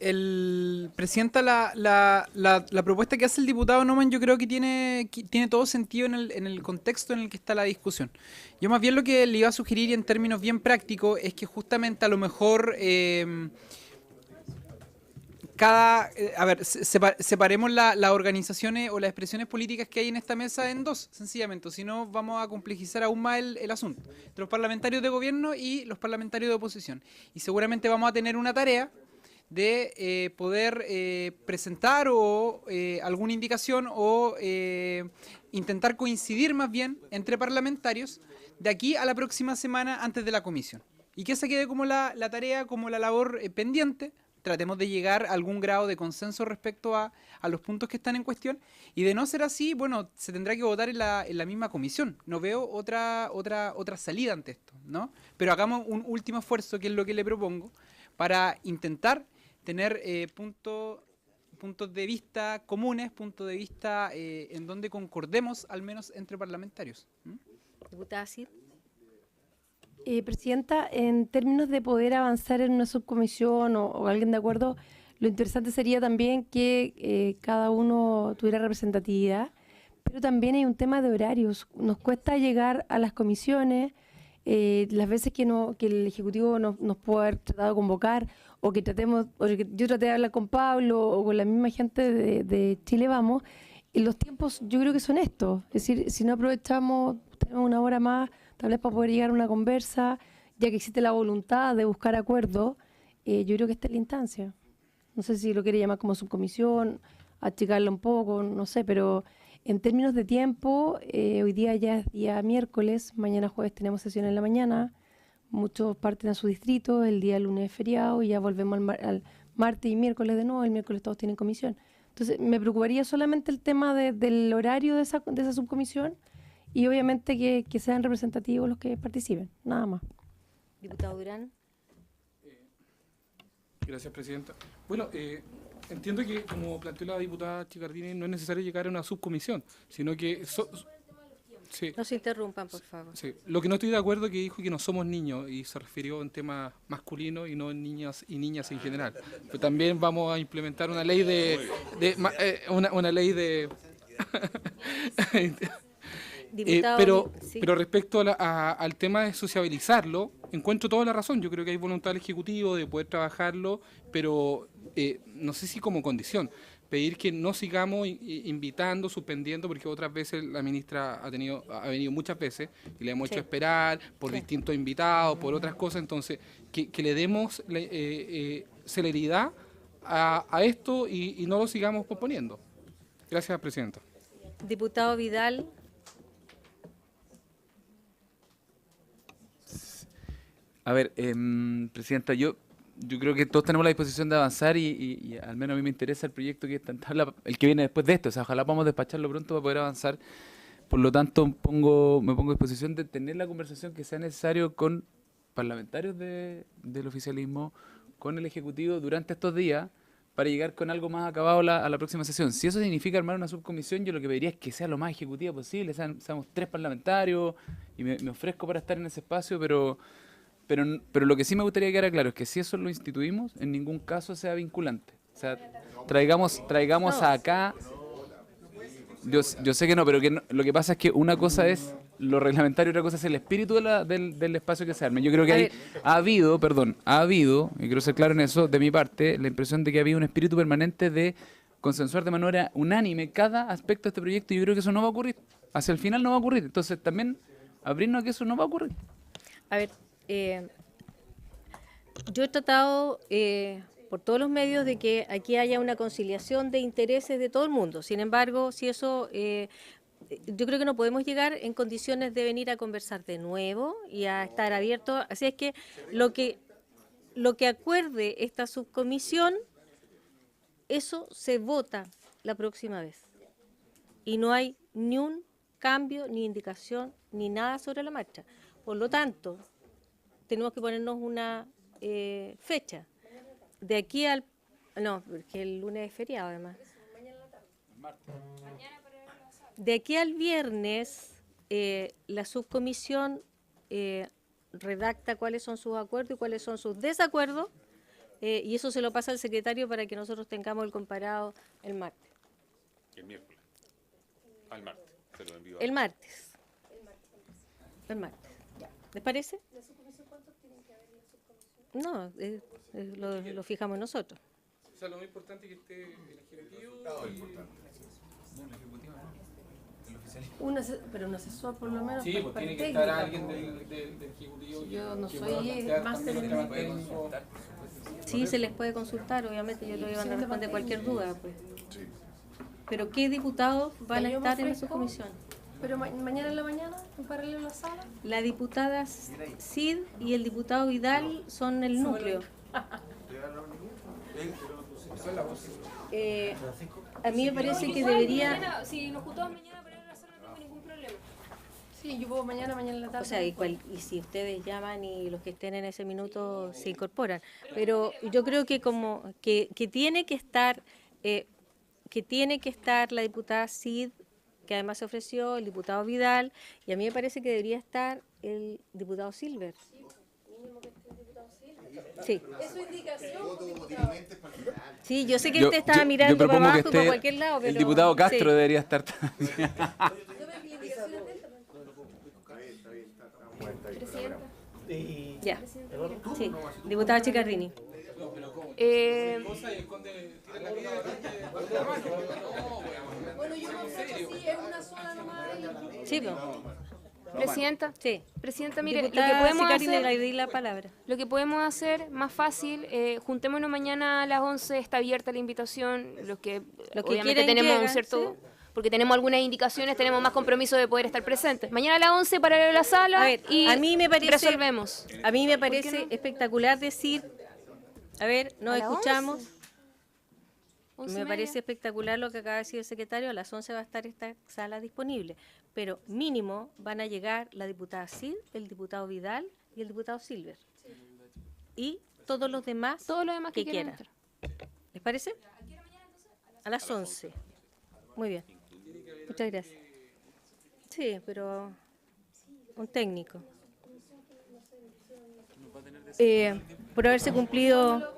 [SPEAKER 7] Presidenta, la propuesta que hace el diputado Neumann yo creo que tiene todo sentido en el contexto en el que está la discusión. Yo más bien lo que le iba a sugerir en términos bien prácticos es que justamente a lo mejor separemos las organizaciones o las expresiones políticas que hay en esta mesa en dos, sencillamente, si no vamos a complejizar aún más el asunto, entre los parlamentarios de gobierno y los parlamentarios de oposición. Y seguramente vamos a tener una tarea de poder presentar alguna indicación o intentar coincidir más bien entre parlamentarios de aquí a la próxima semana antes de la comisión. Y que se quede como la tarea, como la labor pendiente. Tratemos de llegar a algún grado de consenso respecto a los puntos que están en cuestión. Y de no ser así, bueno, se tendrá que votar en la misma comisión. No veo otra salida ante esto, ¿no? Pero hagamos un último esfuerzo, que es lo que le propongo, para intentar tener puntos de vista comunes, puntos de vista en donde concordemos, al menos entre parlamentarios.
[SPEAKER 1] Diputada Cid.
[SPEAKER 4] Presidenta, en términos de poder avanzar en una subcomisión o alguien de acuerdo, lo interesante sería también que cada uno tuviera representatividad, pero también hay un tema de horarios. Nos cuesta llegar a las comisiones, las veces que el Ejecutivo nos puede haber tratado de convocar, o que yo traté de hablar con Pablo o con la misma gente de Chile Vamos, los tiempos yo creo que son estos. Es decir, si no aprovechamos, tenemos una hora más, tal vez para poder llegar a una conversa, ya que existe la voluntad de buscar acuerdos, yo creo que esta es la instancia. No sé si lo quiere llamar como subcomisión, achicarla un poco, no sé, pero en términos de tiempo, hoy día ya es día miércoles, mañana jueves tenemos sesión en la mañana, muchos parten a su distrito, el día lunes es feriado y ya volvemos al martes y miércoles de nuevo, el miércoles todos tienen comisión. Entonces, me preocuparía solamente el tema del horario de esa subcomisión y obviamente que sean representativos los que participen, nada más.
[SPEAKER 1] Diputado Durán.
[SPEAKER 12] Gracias, Presidenta. Bueno, entiendo que, como planteó la diputada Chicardini, no es necesario llegar a una subcomisión, sino que... sí.
[SPEAKER 1] No se interrumpan, por favor.
[SPEAKER 12] Sí. Lo que no estoy de acuerdo es que dijo que no somos niños y se refirió en temas masculinos y no en niñas y niñas en general. Pero también vamos a implementar una ley una ley de... pero respecto al tema de sociabilizarlo, encuentro toda la razón. Yo creo que hay voluntad del Ejecutivo de poder trabajarlo, pero no sé si como condición. Pedir que no sigamos invitando, suspendiendo, porque otras veces la ministra ha venido muchas veces y le hemos hecho esperar por distintos invitados, por otras cosas. Entonces, que le demos celeridad a esto y no lo sigamos posponiendo. Gracias, Presidenta.
[SPEAKER 1] Diputado Vidal.
[SPEAKER 11] A ver, Presidenta, yo creo que todos tenemos la disposición de avanzar y al menos a mí me interesa el proyecto que está en tabla, el que viene después de esto. O sea, ojalá podamos despacharlo pronto para poder avanzar. Por lo tanto, me pongo a disposición de tener la conversación que sea necesario con parlamentarios del oficialismo, con el Ejecutivo durante estos días para llegar con algo más acabado a la próxima sesión. Si eso significa armar una subcomisión, yo lo que pediría es que sea lo más ejecutiva posible, seamos 3 parlamentarios y me ofrezco para estar en ese espacio, pero lo que sí me gustaría que quedara claro es que si eso lo instituimos, en ningún caso sea vinculante. O sea, traigamos acá... Yo sé que no, pero lo que pasa es que una cosa es lo reglamentario y otra cosa es el espíritu del espacio que se arme. Yo creo que ha habido, y quiero ser claro en eso, de mi parte, la impresión de que ha habido un espíritu permanente de consensuar de manera unánime cada aspecto de este proyecto y yo creo que eso no va a ocurrir. Hacia el final no va a ocurrir. Entonces también abrirnos a que eso no va a ocurrir.
[SPEAKER 1] A ver, yo he tratado por todos los medios de que aquí haya una conciliación de intereses de todo el mundo. Sin embargo, si eso, yo creo que no podemos llegar en condiciones de venir a conversar de nuevo y a estar abiertos. Así es que lo que acuerde esta subcomisión, eso se vota la próxima vez. Y no hay ni un cambio, ni indicación, ni nada sobre la marcha. Por lo tanto, tenemos que ponernos una fecha. De aquí al... No, porque el lunes es feriado además. De aquí al viernes, la subcomisión redacta cuáles son sus acuerdos y cuáles son sus desacuerdos, y eso se lo pasa al secretario para que nosotros tengamos el comparado el martes.
[SPEAKER 2] El miércoles. Al martes. Se lo envío
[SPEAKER 1] el martes. El martes. ¿Les parece? No, lo fijamos nosotros.
[SPEAKER 12] O sea, lo más importante es que esté el Ejecutivo
[SPEAKER 4] pero un asesor por lo menos.
[SPEAKER 12] Sí, pues tiene que estar alguien del Ejecutivo.
[SPEAKER 4] Yo no soy máster en...
[SPEAKER 1] Sí, se les puede consultar, obviamente, yo le voy a responder cualquier duda. Pues. Pero ¿qué diputados van a estar en esa comisión?
[SPEAKER 4] Pero mañana en la mañana, en paralelo a la sala.
[SPEAKER 1] La diputada Cid y el diputado Vidal son el núcleo. A mí me parece que debería...
[SPEAKER 8] Si nos juntamos mañana para ir a la sala no hay ningún problema.
[SPEAKER 4] Sí, yo puedo mañana en la tarde.
[SPEAKER 1] O sea, y si ustedes llaman y los que estén en ese minuto se incorporan. Pero yo creo que como que tiene que estar la diputada Cid, que además se ofreció, el diputado Vidal, y a mí me parece que debería estar el diputado Silver. Sí.
[SPEAKER 4] ¿Es su indicación?
[SPEAKER 1] Sí, yo sé que usted estaba mirando para abajo para cualquier lado, pero...
[SPEAKER 11] El diputado Castro debería estar también.
[SPEAKER 8] Presidente.
[SPEAKER 1] Ya. Sí, diputada Chicarrini. Sí,
[SPEAKER 8] Presidenta,
[SPEAKER 1] sí.
[SPEAKER 8] Presidenta, mire,
[SPEAKER 1] Diputada
[SPEAKER 8] lo que podemos
[SPEAKER 1] Chicarrini,
[SPEAKER 8] hacer,
[SPEAKER 1] le di la palabra.
[SPEAKER 8] lo que podemos hacer más fácil, juntémonos mañana a las 11, está abierta la invitación, los que obviamente
[SPEAKER 1] quieren
[SPEAKER 8] tenemos
[SPEAKER 1] llegan,
[SPEAKER 8] un cierto,
[SPEAKER 1] ¿sí?
[SPEAKER 8] porque tenemos algunas indicaciones, tenemos más compromiso de poder estar presentes. Mañana a las 11 para la sala
[SPEAKER 1] A ver,
[SPEAKER 8] y
[SPEAKER 1] a mí me parece,
[SPEAKER 8] resolvemos.
[SPEAKER 1] A mí me parece espectacular decir, a ver, nos
[SPEAKER 8] ¿A las
[SPEAKER 1] escuchamos.
[SPEAKER 8] 11 y
[SPEAKER 1] Me
[SPEAKER 8] media?
[SPEAKER 1] parece espectacular lo que acaba de decir el secretario, a las 11 va a estar esta sala disponible, pero mínimo van a llegar la diputada Cid, el diputado Vidal y el diputado Silver. Y todos los demás,
[SPEAKER 8] que
[SPEAKER 1] quieran.
[SPEAKER 8] quieran.
[SPEAKER 1] ¿Les parece? A las 11. Muy bien. Muchas gracias. Sí, pero un técnico. Por haberse cumplido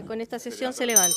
[SPEAKER 1] con esta sesión se levanta.